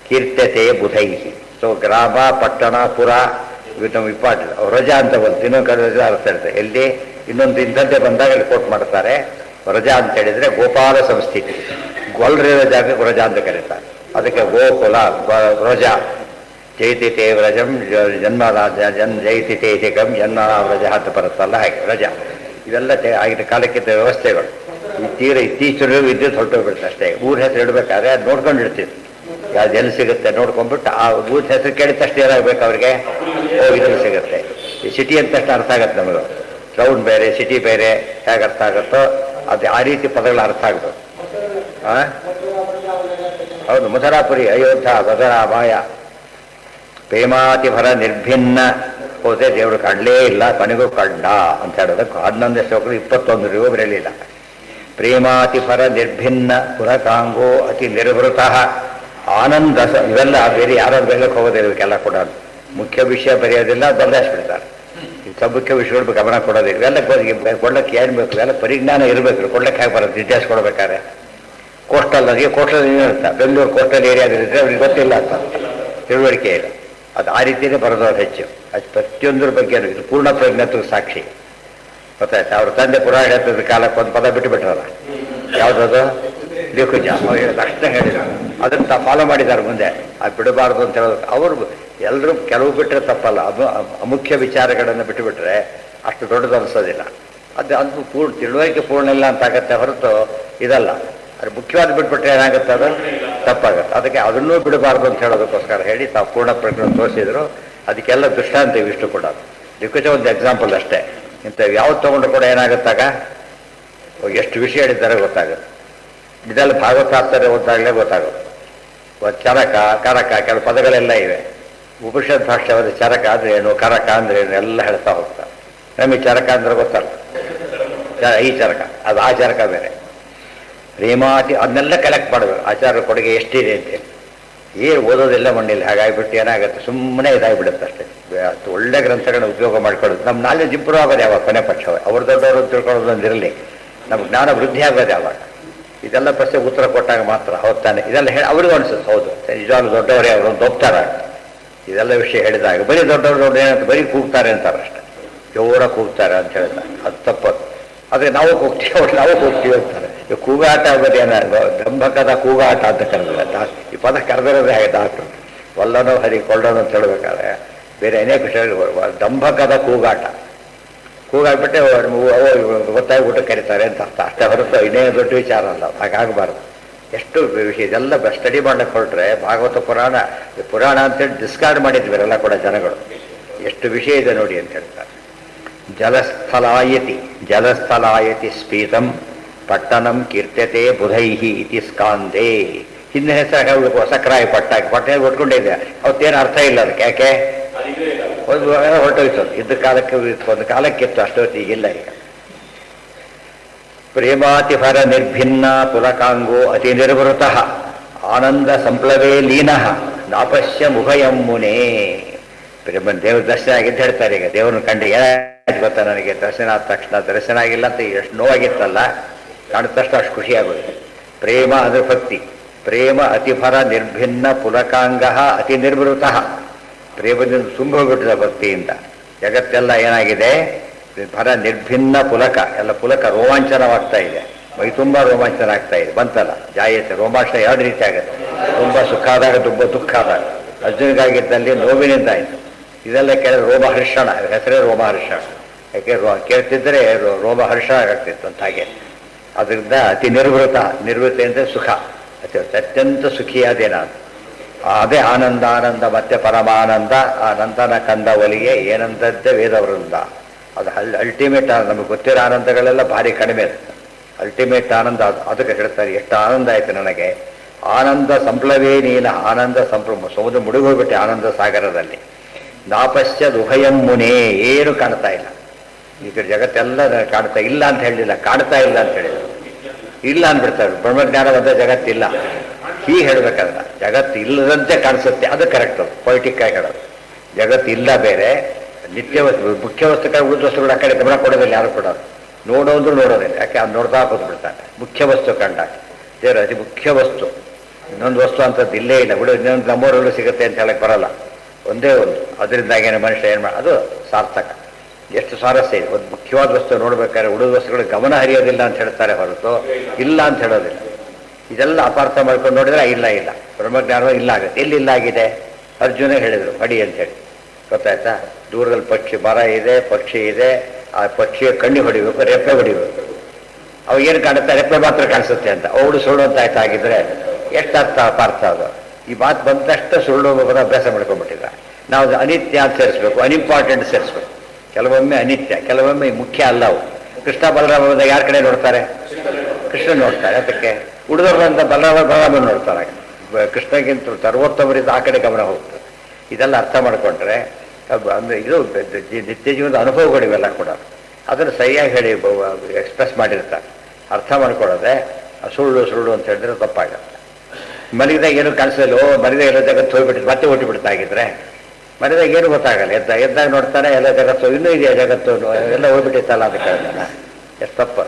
ಕೀರ್ತ್ಯತೆ ಬುಧೈ ಸೊ ಗ್ರಾಮ ಪಟ್ಟಣ ಪುರ ಇವು ನಮ್ಮ ಇಂಪಾರ್ಟೆಂಟ್ ರಜಾ ಅಂತ ಬಂತು ಇನ್ನೊಂದು ಕಡೆ ರಜಾ ಅರ್ಥ ಇರುತ್ತೆ ಎಲ್ಲಿ ಇನ್ನೊಂದು ಇಂಥದ್ದೇ ಬಂದಾಗ ಇಲ್ಲಿ ಕೋಟ್ ಮಾಡ್ತಾರೆ ರಜಾ ಅಂತ ಹೇಳಿದ್ರೆ ಗೋಪಾಲ ಸಂಸ್ಥಿತಿ ಗೊಲ್ರಿರೋ ಜಾಗಕ್ಕೆ ರಜಾ ಅಂತ ಕರೀತಾರೆ ಅದಕ್ಕೆ ಗೋಕುಲ ರಜಾ ಜೈತಿ ತೇ ವ್ರಜಂ ಜನ್ಮರಾಜ ಜೈತಿ ತೇಜಕಂ ಜನ್ಮರಾಜ ಅಂತ ಬರುತ್ತಲ್ಲ ಹಾಗೆ ರಜಾ ಇವೆಲ್ಲ ಆಗಿನ ಕಾಲಕ್ಕಿದ್ದ ವ್ಯವಸ್ಥೆಗಳು ಈ ತೀರ ಇತ್ತೀಚೆಗೆ ವಿದ್ಯುತ್ ಹೊರಟೋಗ್ಬಿಡುತ್ತೆ ಅಷ್ಟೇ ಊರ ಹೆಸರು ಇಡಬೇಕಾದ್ರೆ ಅದು ನೋಡ್ಕೊಂಡು ಇಡ್ತಿದ್ರು ಯಾವ್ದು ಎಲ್ಲಿ ಸಿಗುತ್ತೆ ನೋಡ್ಕೊಂಡ್ಬಿಟ್ಟು ಆ ಊರ ಹೆಸರು ಕೇಳಿದ ತಕ್ಷಣ ಏನಾಗಬೇಕು ಅವ್ರಿಗೆ ಇದ್ರಲ್ಲಿ ಸಿಗುತ್ತೆ ಈ ಸಿಟಿ ಅಂತ ತಕ್ಷಣ ಅರ್ಥ ಆಗುತ್ತೆ ನಮಗೆ ಟೌನ್ ಬೇರೆ ಸಿಟಿ ಬೇರೆ ಹೇಗೆ ಅರ್ಥ ಆಗುತ್ತೋ ಅದು ಆ ರೀತಿ ಪದಗಳು ಅರ್ಥ ಆಗ್ಬೇಕು ಹೌದು ಮಥುರಾಪುರಿ ಅಯೋಧ್ಯ ಮಧುರಾ ಮಾಯ ಪ್ರೇಮಾತಿಭರ ನಿರ್ಭಿನ್ನ ಹೋದೆ ದೇವರು ಕಾಣಲೇ ಇಲ್ಲ ಕೊನೆಗೂ ಕಂಡ ಅಂತ ಹೇಳೋದಕ್ಕೆ 11 ಶ್ಲೋಕಗಳು 21 ಬರಲಿಲ್ಲ ಪ್ರೇಮಾತಿಫರ ನಿರ್ಭಿನ್ನ ಪುರಕಾಂಗೋ ಅತಿ ನಿರ್ವೃತ ಆನಂದ ಇವೆಲ್ಲ ಬೇರೆ ಯಾರು ಬೆಳಕ್ಕೆ ಹೋಗೋದಿಲ್ಲ ಇವಕ್ಕೆಲ್ಲ ಕೂಡ ಮುಖ್ಯ ವಿಷಯ ಬರೆಯೋದಿಲ್ಲ ಬದಲಾಯಿಸ್ಬಿಡ್ತಾರೆ ಇಂಥ ಮುಖ್ಯ ವಿಷಯಗಳು ಗಮನ ಕೊಡೋದಿಲ್ಲ ಇವೆಲ್ಲ ಕೊಡ್ಲಿಕ್ಕೆ ಏನು ಬೇಕು ಇವೆಲ್ಲ ಪರಿಜ್ಞಾನ ಇರಬೇಕು ಕೊಡ್ಲಿಕ್ಕೆ ಹೇಗೆ ಬರೋದು ಡಿಟೇಲ್ಸ್ ಕೊಡ್ಬೇಕಾದ್ರೆ ಕೋಸ್ಟಲ್ ನನಗೆ ಕೋಸ್ಟಲ್ ಏನಿರುತ್ತೆ ಬೆಂಗಳೂರು ಕೋಸ್ಟಲ್ ಏರಿಯಾದಲ್ಲಿದ್ದರೆ ಅವ್ರಿಗೆ ಗೊತ್ತಿಲ್ಲ ಅಂತ ತಿಳುವಳಿಕೆ ಇಲ್ಲ ಅದು ಆ ರೀತಿಯೇ ಬರೋದವ್ರು ಹೆಚ್ಚು ಅದು ಪ್ರತಿಯೊಂದರ ಬಗ್ಗೆ ಇದು ಪೂರ್ಣ ಪ್ರಜ್ಞತ್ವ ಸಾಕ್ಷಿ ಗೊತ್ತಾಯ್ತು ಅವ್ರ ತಂದೆ ಪುರಾಣ ಹೇಳ್ತಿದ್ದ ಕಾಲಕ್ಕೆ ಒಂದು ಪದ ಬಿಟ್ಟುಬಿಟ್ರಲ್ಲ ಯಾವುದದು ಲಿಖುಜ ತಕ್ಷಣ ಹೇಳಿದ್ರು ಅದನ್ನು ಫಾಲೋ ಮಾಡಿದ್ದಾರೆ ಮುಂದೆ ಅದು ಬಿಡಬಾರ್ದು ಅಂತ ಹೇಳೋದು ಅವರು ಎಲ್ಲರೂ ಕೆಲವು ಬಿಟ್ಟರೆ ತಪ್ಪಲ್ಲ ಅದು ಅಮುಖ್ಯ ವಿಚಾರಗಳನ್ನು ಬಿಟ್ಟುಬಿಟ್ರೆ ಅಷ್ಟು ದೊಡ್ಡದು ಅನಿಸೋದಿಲ್ಲ ಅದು ತಿಳುವಳಿಕೆ ಪೂರ್ಣ ಇಲ್ಲ ಅಂತಾಗತ್ತೆ ಹೊರತು ಇದಲ್ಲ ಅದು ಮುಖ್ಯವಾದ ಬಿಟ್ಬಿಟ್ರೆ ಏನಾಗುತ್ತೆ ಅದು ತಪ್ಪಾಗುತ್ತೆ ಅದಕ್ಕೆ ಅದನ್ನೂ ಬಿಡಬಾರ್ದು ಅಂತ ಹೇಳೋದಕ್ಕೋಸ್ಕರ ಹೇಳಿ ತಾವು ಪೂರ್ಣ ಪ್ರಜ್ಞೆ ತೋರಿಸಿದ್ರು ಅದಕ್ಕೆಲ್ಲ ದೃಷ್ಟಾಂತ ಇವಿಷ್ಟು ಕೂಡ ಲಿಖುಜ ಒಂದು ಎಕ್ಸಾಂಪಲ್ ಅಷ್ಟೇ ಇಂಥ ಯಾವ್ದು ತೊಗೊಂಡು ಕೂಡ ಏನಾಗುತ್ತಾಗ ಎಷ್ಟು ವಿಷಯ ಹೇಳಿದ್ದಾರೆ ಗೊತ್ತಾಗುತ್ತೆ ಇದೆಲ್ಲ ಭಾಗವತಾರ್ಥ ಓದಾಗಲೇ ಗೊತ್ತಾಗುತ್ತೆ ಚರಕ ಕರಕ ಕೆಲವು ಪದಗಳೆಲ್ಲ ಇವೆ ಉಪನಿಷತ್ ಭಾಷ್ಯವಾದ ಚರಕ ಅಂದ್ರೆ ಏನು ಕರಕ ಅಂದ್ರೆ ಏನು ಎಲ್ಲ ಹೇಳ್ತಾ ಹೋಗ್ತಾರೆ ನಮಗೆ ಚರಕ ಅಂದ್ರೆ ಗೊತ್ತಲ್ಲ ಈ ಚರಕ ಅದು ಆ ಚರಕ ಬೇರೆ ಪ್ರೇಮಾತಿ ಅದನ್ನೆಲ್ಲ ಕಲೆಕ್ಟ್ ಮಾಡಬೇಕು ಆಚಾರ್ಯ ಕೊಡುಗೆ ಎಷ್ಟಿದೆ ಅಂತೇಳಿ ಏನು ಓದೋದೆಲ್ಲ ಮಣ್ಣಿಲ್ಲ ಹಾಗಾಗಿಬಿಟ್ಟು ಏನಾಗುತ್ತೆ ಸುಮ್ಮನೆ ಇದಾಗಿಬಿಡುತ್ತೆ ಅಷ್ಟೇ ಒಳ್ಳೆ ಗ್ರಂಥಗಳನ್ನ ಉಪಯೋಗ ಮಾಡ್ಕೊಳ್ಳೋದು ನಮ್ಮ ನಾಲೆಜ್ ಇಂಪ್ರೂವ್ ಆಗೋದು ಯಾವಾಗ ಕೊನೆ ಪಕ್ಷ ಅವ್ರು ದೊಡ್ಡವರು ತಿಳ್ಕೊಳ್ಳೋದೊಂದಿರಲಿ ನಮ್ಗೆ ಜ್ಞಾನ ವೃದ್ಧಿ ಆಗೋದು ಯಾವಾಗ ಇದೆಲ್ಲ ಪ್ರಶ್ನೆ ಉತ್ತರ ಕೊಟ್ಟಾಗ ಮಾತ್ರ ಹೋಗ್ತಾನೆ ಇದೆಲ್ಲ ಹೇಳಿ ಅವ್ರಿಗೂ ಅನಿಸುತ್ತೆ ಹೌದು ನಿಜವಾಗ್ಲೂ ದೊಡ್ಡವರೇ ಅವರೊಂದು ಒಪ್ತಾರ ಇದೆಲ್ಲ ವಿಷಯ ಹೇಳಿದಾಗ ಬರೀ ದೊಡ್ಡವರು ಏನಂತ ಬರೀ ಕೂಗ್ತಾರೆ ಅಂತಾರೆ ಅಷ್ಟೇ ಜೋರ ಕೂಗ್ತಾರೆ ಅಂತ ಹೇಳ್ತಾರೆ ಅದು ತಪ್ಪದು ಆದರೆ ನಾವು ಕೂಗ್ತೀವಿ ಅಂತಾರೆ ಈ ಕೂಗಾಟ ಆಗೋದು ಏನಾದ್ರು ದಂಭಕದ ಕೂಗಾಟ ಅಂತ ಕರೆದಿಲ್ಲ ಈ ಪದ ಕರೆದಿರೋದೇ ಹಾಗೆ ಡಾಕ್ಟ್ರು ಒಲ್ಲನೋ ಹರಿ ಕೊಳ್ಳೋನು ಅಂತ ಹೇಳಬೇಕಾದ್ರೆ ಬೇರೆ ಅನೇಕ ವಿಷಯಗಳು ದಂಭಕದ ಕೂಗಾಡ್ಬಿಟ್ಟೆ ಗೊತ್ತಾಗಿ ಊಟ ಕರೀತಾರೆ ಅಂತ ಅರ್ಥ ಅಷ್ಟೇ ಹೊರತು ಇನ್ನೇನು ದೊಡ್ಡ ವಿಚಾರ ಅಲ್ಲ ಹಾಗಾಗಬಾರ್ದು ಎಷ್ಟು ವಿಷಯ ಇದೆಲ್ಲ ಸ್ಟಡಿ ಮಾಡಕ್ಕೆ ಹೊರಟ್ರೆ ಭಾಗವತ ಪುರಾಣ ಅಂತೇಳಿ ಡಿಸ್ಕಾರ್ಡ್ ಮಾಡಿದ್ವಿರೆಲ್ಲ ಕೂಡ ಜನಗಳು ಎಷ್ಟು ವಿಷಯ ಇದೆ ನೋಡಿ ಅಂತ ಹೇಳ್ತಾರೆ ಜಲಸ್ಥಲಾಯತಿ ಸ್ಫೀತಂ ಪಟ್ಟಣಂ ಕೀರ್ತ್ಯತೆ ಬುಧೈಹಿ ಇತಿ ಸ್ಕಾಂದೇ ಹಿಂದಿನ ಹೆಸರು ಸಕ್ರಾಯ ಪಟ್ಟ ಒಟ್ಕೊಂಡಿದ್ದೆ ಅವತ್ತೇನು ಅರ್ಥ ಇಲ್ಲ ಅದಕ್ಕೆ ಯಾಕೆ ಹೊರಟೋಯ್ತು ಇದ್ದ ಕಾಲಕ್ಕೆ ಒಂದು ಕಾಲಕ್ಕಿತ್ತು ಅಷ್ಟೊತ್ತಿಗಿಲ್ಲ ಈಗ ಪ್ರೇಮಾತಿಫರ ನಿರ್ಭಿನ್ನ ಪುಲಕಾಂಗೋ ಅತಿ ನಿರ್ವೃತ ಆನಂದ ಸಂಪ್ಲವೇ ಲೀನಃ ನಾಪಶ್ಯ ಮುಖಯಂ ಮುನೇ ದೇವ್ರ ದರ್ಶನ ಆಗಿದ್ದು ಹೇಳ್ತಾರೆ. ಈಗ ದೇವ್ರನ್ನ ಕಂಡು ಏನಾಯ್ತು ಗೊತ್ತಾ, ನನಗೆ ದರ್ಶನ ಆದ ತಕ್ಷಣ ದರ್ಶನ ಆಗಿಲ್ಲ ಅಂತ ಎಷ್ಟು ನೋವಾಗಿತ್ತಲ್ಲ, ಕಾಣಿದ ತಕ್ಷಣ ಅಷ್ಟು ಖುಷಿಯಾಗೋದು. ಪ್ರೇಮ ಅಂದರೆ ಭಕ್ತಿ. ಪ್ರೇಮ ಅತಿಫರ ನಿರ್ಭಿನ್ನ ಪುಲಕಾಂಗ ಅತಿ ನಿರ್ವೃತ. ಪ್ರೇಮದಿಂದ ತುಂಬ ಹೋಗ್ಬಿಟ್ಟಿದೆ ಭಕ್ತಿಯಿಂದ. ಜಗತ್ತೆಲ್ಲ ಏನಾಗಿದೆ, ಫರ ನಿರ್ಭಿನ್ನ ಪುಲಕ, ಎಲ್ಲ ಪುಲಕ ರೋಮಾಂಚನವಾಗ್ತಾ ಇದೆ, ಮೈ ತುಂಬ ರೋಮಾಂಚನ ಆಗ್ತಾ ಇದೆ. ಬಂತಲ್ಲ ಜಾಯತೆ ರೋಮಾಂಚನ ಎರಡು ರೀತಿ ಆಗುತ್ತೆ, ತುಂಬ ಸುಖ ಆದಾಗ ತುಂಬ ದುಃಖ ಆದಾಗ. ಅರ್ಜುನಿಗಾಗಿದ್ದಲ್ಲಿ ನೋವಿನಿಂದ ಆಯಿತು. ಇದೆಲ್ಲ ಕೇಳಿದ್ರೆ ರೋಮಹರ್ಷಣ, ಹೆಸರೇ ರೋಮಹರ್ಷಣ. ಯಾಕೆ ಕೇಳ್ತಿದ್ರೆ ರೋಮಹರ್ಷಣ ಆಗ್ತಿತ್ತು ಅಂತ. ಹಾಗೆ ಅದರಿಂದ ಅತಿ ನಿರ್ವೃತ, ನಿರ್ವೃತ ಅಂದರೆ ಸುಖ, ಅತ್ಯಂತ ಸುಖಿಯಾದೇನ. ಅದೇ ಆನಂದ. ಆನಂದ ಮತ್ತೆ ಪರಮಾನಂದ. ಆ ನಂತನ ಕಂದ ಒಲಿಗೆ ಏನಂತದ್ದೇ ವೇದವೃಂದ. ಅದು ಅಲ್ಟಿಮೇಟ್. ನಮಗೆ ಗೊತ್ತಿರೋ ಆನಂದಗಳೆಲ್ಲ ಭಾರಿ ಕಡಿಮೆ. ಅಲ್ಟಿಮೇಟ್ ಆನಂದ ಅದಕ್ಕೆ ಹೇಳ್ತಾರೆ. ಎಷ್ಟು ಆನಂದ ಆಯಿತು ನನಗೆ. ಆನಂದ ಸಂಪ್ಲವೇ ನೀನ. ಆನಂದ ಸಮುದ್ರ ಮುಳುಗೋಗ್ಬಿಟ್ಟೆ ಆನಂದ ಸಾಗರದಲ್ಲಿ. ನಾಪಶ್ಯದ್ ಉಭಯಂ ಮುನೇ. ಏನು ಕಾಣ್ತಾ ಇಲ್ಲ ಈ ಕಡೆ ಜಗತ್ತೆಲ್ಲ ಕಾಣ್ತಾ ಇಲ್ಲ ಅಂತ ಹೇಳಿಲ್ಲ, ಕಾಣ್ತಾ ಇಲ್ಲ ಅಂತ ಹೇಳಿದ್ರು. ಇಲ್ಲ ಅಂದ್ಬಿಡ್ತಾರೆ. ಬ್ರಹ್ಮಜ್ಞಾನ ಒಂದೇ ಜಗತ್ತಿಲ್ಲ ಹೀಗೆ ಹೇಳ್ಬೇಕಾದ್ರೆ, ಜಗತ್ತು ಇಲ್ಲದಂತೆ ಕಾಣಿಸುತ್ತೆ. ಅದು ಕರೆಕ್ಟ್. ಅದು ಪೊಲಿಟಿಕ್ ಆಗಿ ಹೇಳೋದು. ಜಗತ್ತು ಇಲ್ಲ ಬೇರೆ, ನಿತ್ಯ ವಸ್ತು, ಮುಖ್ಯ ವಸ್ತುಗಳ ಉಳಿದ ವಸ್ತುಗಳು ಆ ಕಡೆ ಗಮನ ಕೊಡೋದಿಲ್ಲ ಯಾರು ಕೊಡೋದು. ನೋಡೋದ್ರು ನೋಡೋದಿಲ್ಲ, ಯಾಕೆ ಅದು ನೋಡ್ತಾ ಕೂತ್ಬಿಡ್ತಾನೆ. ಮುಖ್ಯ ವಸ್ತು ಕಂಡಾಗ ದೇವರು ಅತಿ ಮುಖ್ಯ ವಸ್ತು. ಇನ್ನೊಂದು ವಸ್ತು ಅಂಥದ್ದು ಇಲ್ಲೇ ಇಲ್ಲ. ಬಿಡು ಇನ್ನೊಂದು ನಮ್ಮೂರಲ್ಲೂ ಸಿಗುತ್ತೆ ಅಂತ ಹೇಳಕ್ಕೆ ಬರಲ್ಲ. ಒಂದೇ ಒಂದು. ಅದರಿಂದಾಗೇನು ಮನುಷ್ಯ ಏನು ಅದು ಸಾರ್ಥಕ. ಎಷ್ಟು ಸ್ವಾರಸ್ಯ ಇದೆ. ಒಂದು ಮುಖ್ಯವಾದ ವಸ್ತು ನೋಡ್ಬೇಕಾದ್ರೆ ಉಳಿದ ವಸ್ತುಗಳು ಗಮನ ಹರಿಯೋದಿಲ್ಲ ಅಂತ ಹೇಳ್ತಾರೆ ಹೊರತು ಇಲ್ಲ ಅಂತ ಹೇಳೋದಿಲ್ಲ. ಇದೆಲ್ಲ ಅಪಾರ್ಥ ಮಾಡ್ಕೊಂಡು ನೋಡಿದ್ರೆ ಇಲ್ಲ ಇಲ್ಲ ಬ್ರಹ್ಮಜ್ಞಾನ ಇಲ್ಲ ಆಗುತ್ತೆ. ಎಲ್ಲಿ ಇಲ್ಲ ಆಗಿದೆ? ಅರ್ಜುನ ಹೇಳಿದರು ಹೊಡಿ ಅಂತೇಳಿ. ಗೊತ್ತಾಯ್ತಾ? ದೂರದಲ್ಲಿ ಪಕ್ಷಿ ಮರ ಇದೆ, ಪಕ್ಷಿ ಇದೆ, ಆ ಪಕ್ಷಿಯ ಕಣ್ಣಿ ಹೊಡಿಬೇಕು, ರೆಪ್ಪೆ ಹೊಡಿಬೇಕು. ಅವು ಏನು ಕಾಣುತ್ತೆ? ರೆಪ್ಪೆ ಮಾತ್ರ ಕಾಣಿಸುತ್ತೆ ಅಂತ. ಅವಳು ಸುಳ್ಳು ಅಂತ ಆಯ್ತು. ಆಗಿದ್ರೆ ಎಷ್ಟು ಅಪಾರ್ಥ ಅದು. ಈ ಮಾತು ಬಂದಷ್ಟು ಸುಳ್ಳು ಅಭ್ಯಾಸ ಮಾಡ್ಕೊಂಡ್ಬಿಟ್ಟಿದ್ದ. ನಾವು ಅನಿತ್ಯ ಅಂತ ಸೇರಿಸ್ಬೇಕು, ಅನ್ಇಂಪಾರ್ಟೆಂಟ್ ಸೇರಿಸ್ಬೇಕು. ಕೆಲವೊಮ್ಮೆ ಅನಿತ್ಯ, ಕೆಲವೊಮ್ಮೆ ಮುಖ್ಯ ಅಲ್ಲ ಅವು. ಕೃಷ್ಣ ಬಲರಾಮ ಯಾರ ಕಡೆ ನೋಡ್ತಾರೆ? ಕೃಷ್ಣ ನೋಡ್ತಾರೆ. ಅದಕ್ಕೆ ಉಳಿದವರಂತ ಬಲರಾಮನ ನೋಡ್ತಾರೆ. ಕೃಷ್ಣಗಿಂತ ಸರ್ವೋತ್ತಮರಿಂದ ಆ ಕಡೆ ಗಮನ ಹೋಗ್ತದೆ. ಇದೆಲ್ಲ ಅರ್ಥ ಮಾಡಿಕೊಂಡ್ರೆ ಅಂದರೆ ಇದು ನಿತ್ಯ ಜೀವನದ ಅನುಭವಗಳಿವೆಲ್ಲ ಕೂಡ ಅದನ್ನು ಸರಿಯಾಗಿ ಹೇಳಿ ಎಕ್ಸ್ಪ್ರೆಸ್ ಮಾಡಿರ್ತಾರೆ. ಅರ್ಥ ಮಾಡ್ಕೊಳ್ಳೋದೆ ಸುಳ್ಳು ಸುಳ್ಳು ಅಂತ ಹೇಳಿದ್ರೆ ತಪ್ಪಾಗುತ್ತೆ. ಮಲಗಿದಾಗ ಏನು ಕಾಣಿಸಲು ಮಲಗಿದಾಗ ಎಲ್ಲ ಜಗತ್ತು ಹೋಗ್ಬಿಟ್ಟು ಮತ್ತೆ ಹುಟ್ಟಿಬಿಡ್ತಾಗಿದ್ರೆ ಮನೆದಾಗ ಏನು ಗೊತ್ತಾಗಲ್ಲ. ಎದ್ದಾಗ ನೋಡ್ತಾನೆ ಎಲ್ಲ ಜಗತ್ತು ಇನ್ನೂ ಇದೆಯಾ, ಜಗತ್ತು ಎಲ್ಲ ಹೋಗ್ಬಿಟ್ಟಿತ್ತಲ್ಲ. ಅದಕ್ಕೆ ಎಷ್ಟು ತಪ್ಪ.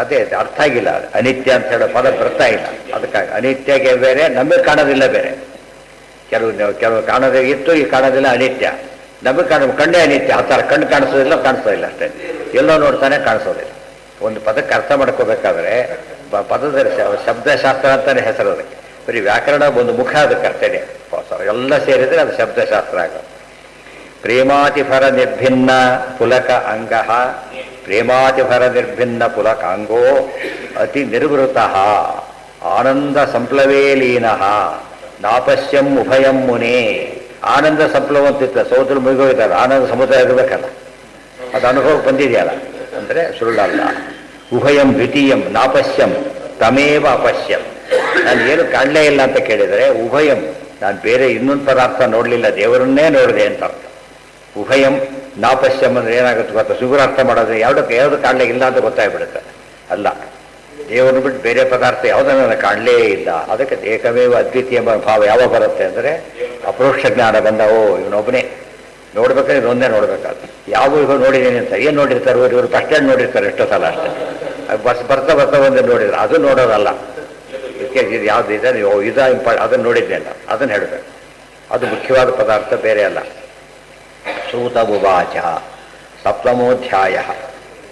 ಅದೇ ಅರ್ಥ ಆಗಿಲ್ಲ. ಅನಿತ್ಯ ಅಂತ ಹೇಳೋ ಪದ ಬರ್ತಾ ಇಲ್ಲ. ಅದಕ್ಕಾಗಿ ಅನಿತ್ಯಗೆ ಬೇರೆ, ನಮಗೆ ಕಾಣೋದಿಲ್ಲ ಬೇರೆ. ಕೆಲವು ಕಾಣೋದೇ ಇತ್ತು, ಈ ಕಾಣೋದಿಲ್ಲ ಅನಿತ್ಯ. ನಮಗೆ ಕಣ್ಣೇ ಅನಿತ್ಯ. ಆ ಥರ ಕಣ್ಣು ಕಾಣಿಸೋದಿಲ್ಲ, ಕಾಣಿಸೋದಿಲ್ಲ ಅಷ್ಟೇ. ಎಲ್ಲೋ ನೋಡ್ತಾನೆ, ಕಾಣಿಸೋದಿಲ್ಲ. ಒಂದು ಪದಕ್ಕೆ ಅರ್ಥ ಮಾಡ್ಕೋಬೇಕಾದ್ರೆ ಪದದ ಶಬ್ದಶಾಸ್ತ್ರ ಅಂತಾನೆ ಹೆಸರು ಅದಕ್ಕೆ. ಬರೀ ವ್ಯಾಕರಣ ಒಂದು ಮುಖ ಅದಕ್ಕೆ ಅರ್ಥನೇ. ಎಲ್ಲ ಸೇರಿದರೆ ಅದು ಶಬ್ದಶಾಸ್ತ್ರ ಆಗೋದು. ಪ್ರೇಮಾತಿಫರ ನಿರ್ಭಿನ್ನ ಪುಲಕ ಅಂಗ. ಪ್ರೇಮಾತಿಫರ ನಿರ್ಭಿನ್ನ ಪುಲಕ ಅಂಗೋ ಅತಿ ನಿರ್ವೃತ ಆನಂದ ಸಂಪ್ಲವೇ ಲೀನ ನಾಪಶ್ಯಂ ಉಭಯಂ ಮುನೇ. ಆನಂದ ಸಂಪ್ಲವ ಅಂತಿತ್ತು. ಸೌದ್ರ ಮುಗಿದೋಗಿದ್ದಾರೆ. ಆನಂದ ಸಮುದಾಯ ಇರಬೇಕಲ್ಲ, ಅದು ಅನುಭವ ಬಂದಿದೆಯಲ್ಲ, ಅಂದರೆ ಸುಳ್ಳಲ್ಲ. ಉಭಯಂ ದ್ವಿತೀಯಂ ನಾಪಶ್ಯಂ ತಮೇವ ಅಪಶ್ಯಂ. ನಾನು ಏನು ಕಾಣಲೇ ಇಲ್ಲ ಅಂತ ಕೇಳಿದರೆ ಉಭಯಂ, ನಾನು ಬೇರೆ ಇನ್ನೊಂದು ಪದಾರ್ಥ ನೋಡಲಿಲ್ಲ, ದೇವರನ್ನೇ ನೋಡಿದೆ ಅಂತ ಅರ್ಥ. ಉಭಯಂ ನಾಪಶ್ಯಂ ಅಂದರೆ ಏನಾಗುತ್ತೆ ಗೊತ್ತಾ? ಸುಗುರ ಅರ್ಥ ಮಾಡೋದು ಯಾವುದು ಕಾಣಲೇ ಇಲ್ಲ ಅಂತ ಗೊತ್ತಾಗ್ಬಿಡುತ್ತೆ. ಅಲ್ಲ, ದೇವರನ್ನು ಬಿಟ್ಟು ಬೇರೆ ಪದಾರ್ಥ ಯಾವುದನ್ನು ನಾನು ಕಾಣಲೇ ಇಲ್ಲ. ಅದಕ್ಕೆ ಏಕಮೇವ ಅದ್ವಿತೀಯ ಎಂಬ ಭಾವ ಯಾವಾಗ ಬರುತ್ತೆ ಅಂದರೆ ಅಪರೋಕ್ಷ ಜ್ಞಾನ ಬಂದ. ಓ ಇವನೊಬ್ಬನೇ ನೋಡ್ಬೇಕಾದ್ರೆ ಇದೊಂದೇ ನೋಡ್ಬೇಕಾದ್ರೆ. ಯಾವ ಇವಾಗ ನೋಡಿದ್ದೀನಿ ಅಂತ ಏನು ನೋಡಿರ್ತಾರೆ ಇವರು? ಬಸ್ ಸ್ಟ್ಯಾಂಡ್ ನೋಡಿರ್ತಾರೆ ಎಷ್ಟೋ ಸಲ ಅಷ್ಟೇ. ಬಸ್ ಬರ್ತಾ ಒಂದೇ ನೋಡಿದ್ರೆ ಅದು ನೋಡೋದಲ್ಲ. ಇದಕ್ಕೆ ಇದು ಯಾವ್ದು ಇದೆ, ನೀವು ಇದು ಅದನ್ನು ನೋಡಿದ್ದೇನೆ, ಅದನ್ನು ಹೇಳಬೇಕು. ಅದು ಮುಖ್ಯವಾದ ಪದಾರ್ಥ, ಬೇರೆ ಅಲ್ಲ. ಸೂತ ಉವಾಚ ಸಪ್ತಮೋಧ್ಯಾಯ.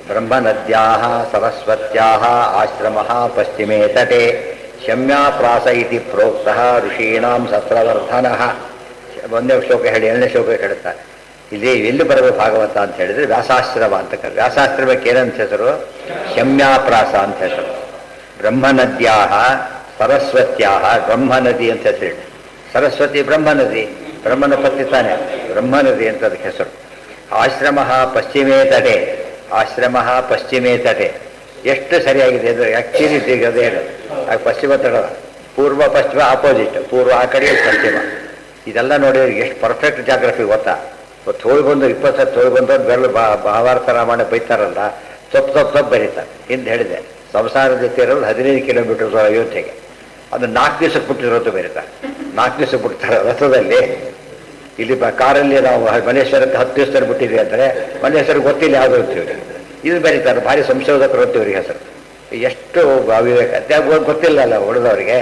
ಬ್ರಹ್ಮನದ್ಯಾಃ ಸರಸ್ವತ್ಯಾಃ ಆಶ್ರಮಃ ಪಶ್ಚಿಮೇ ತಟೆ ಶಮ್ಯಾಪ್ರಾಸ ಇತಿ ಪ್ರೋಕ್ತಃ ಋಷೀಣಾಂ ಸತ್ರವರ್ಧನಃ. ಒಂದನೇ ಶ್ಲೋಕ ಹೇಳಿ, ಎರಡನೇ ಶ್ಲೋಕ ಹೇಳ್ತಾರೆ. ಇಲ್ಲಿ ಎಲ್ಲಿ ಬರಬೇಕು ಭಾಗವತ ಅಂತ ಹೇಳಿದ್ರೆ ವ್ಯಾಸಾಶ್ರಮ ಅಂತ ಕರೆ. ವ್ಯಾಸಾಶ್ರಮಕ್ಕೆ ಏನಂತ ಹೆಸರು? ಶಮ್ಯಾಪ್ರಾಸ ಅಂತ ಹೆಸರು. ಬ್ರಹ್ಮನದ್ಯಾಃ ಸರಸ್ವತ್ಯಾಃ, ಬ್ರಹ್ಮನದಿ ಅಂತ ಹೆಸರು. ಸರಸ್ವತಿ ಬ್ರಹ್ಮನದಿ, ಬ್ರಹ್ಮನ ಪತ್ನಿ ತಾನೆ, ಬ್ರಹ್ಮನದಿ ಅಂತ ಅದಕ್ಕೆ ಹೆಸರು. ಆಶ್ರಮ ಪಶ್ಚಿಮೇ ತಟೆ, ಆಶ್ರಮ ಪಶ್ಚಿಮೇ ತಟೆ. ಎಷ್ಟು ಸರಿಯಾಗಿದೆ ಅಂದರೆ ಆ್ಯಕ್ಚುಲಿ ಅದೇ ಹೇಳೋದು. ಆಗ ಪಶ್ಚಿಮ ತಡ, ಪೂರ್ವ ಪಶ್ಚಿಮ ಆಪೋಸಿಟ್. ಪೂರ್ವ ಆ ಕಡೆ, ಪಶ್ಚಿಮ. ಇದೆಲ್ಲ ನೋಡಿದ್ರೆ ಎಷ್ಟು ಪರ್ಫೆಕ್ಟ್ ಜಾಗ್ರಫಿ ಗೊತ್ತಾ? ಇವತ್ತು ಹೋಗಿ ಬಂದು 20 ಸತ್ತು ಹೋಗಿ ಬಂದವ್ರು ಬೆರಳು ಮಹಾಭಾರತ ರಾಮಾಯಣ ಬೈತಾರಲ್ಲ, ತಪ್ಪು ಬರೀತಾರೆ. ಹಿಂದೆ ಹೇಳಿದೆ, ಸಂಸಾರ ಜೊತೆ ಇರೋದು 15 ಕಿಲೋಮೀಟರ್ ಅಯೋಧ್ಯೆಗೆ. ಅದು 4 ದಿವಸಕ್ಕೆ ಬಿಟ್ಟಿರೋದು ಬರೀತಾರೆ. 4 ದಿವಸ ಬಿಡ್ತಾರೆ ರಥದಲ್ಲಿ. ಇಲ್ಲಿ ಕಾರಲ್ಲಿ ನಾವು ಮಲ್ಲೇಶ್ವರಕ್ಕೆ 10 ದಿವಸದಲ್ಲಿ ಬಿಟ್ಟಿದ್ವಿ ಅಂದರೆ ಮಲ್ಲೇಶ್ವರ ಗೊತ್ತಿಲ್ಲ ಯಾವುದು ಅಂತೀವಿ. ಇದು ಬರೀತಾರೆ ಭಾರಿ ಸಂಶೋಧಕರು ಅಂತೀವ್ರಿಗೆ ಹೆಸರು. ಎಷ್ಟು ಅವಿವೇಕ ಗೊತ್ತಿಲ್ಲ ಅಲ್ಲ ಉಳಿದವರಿಗೆ.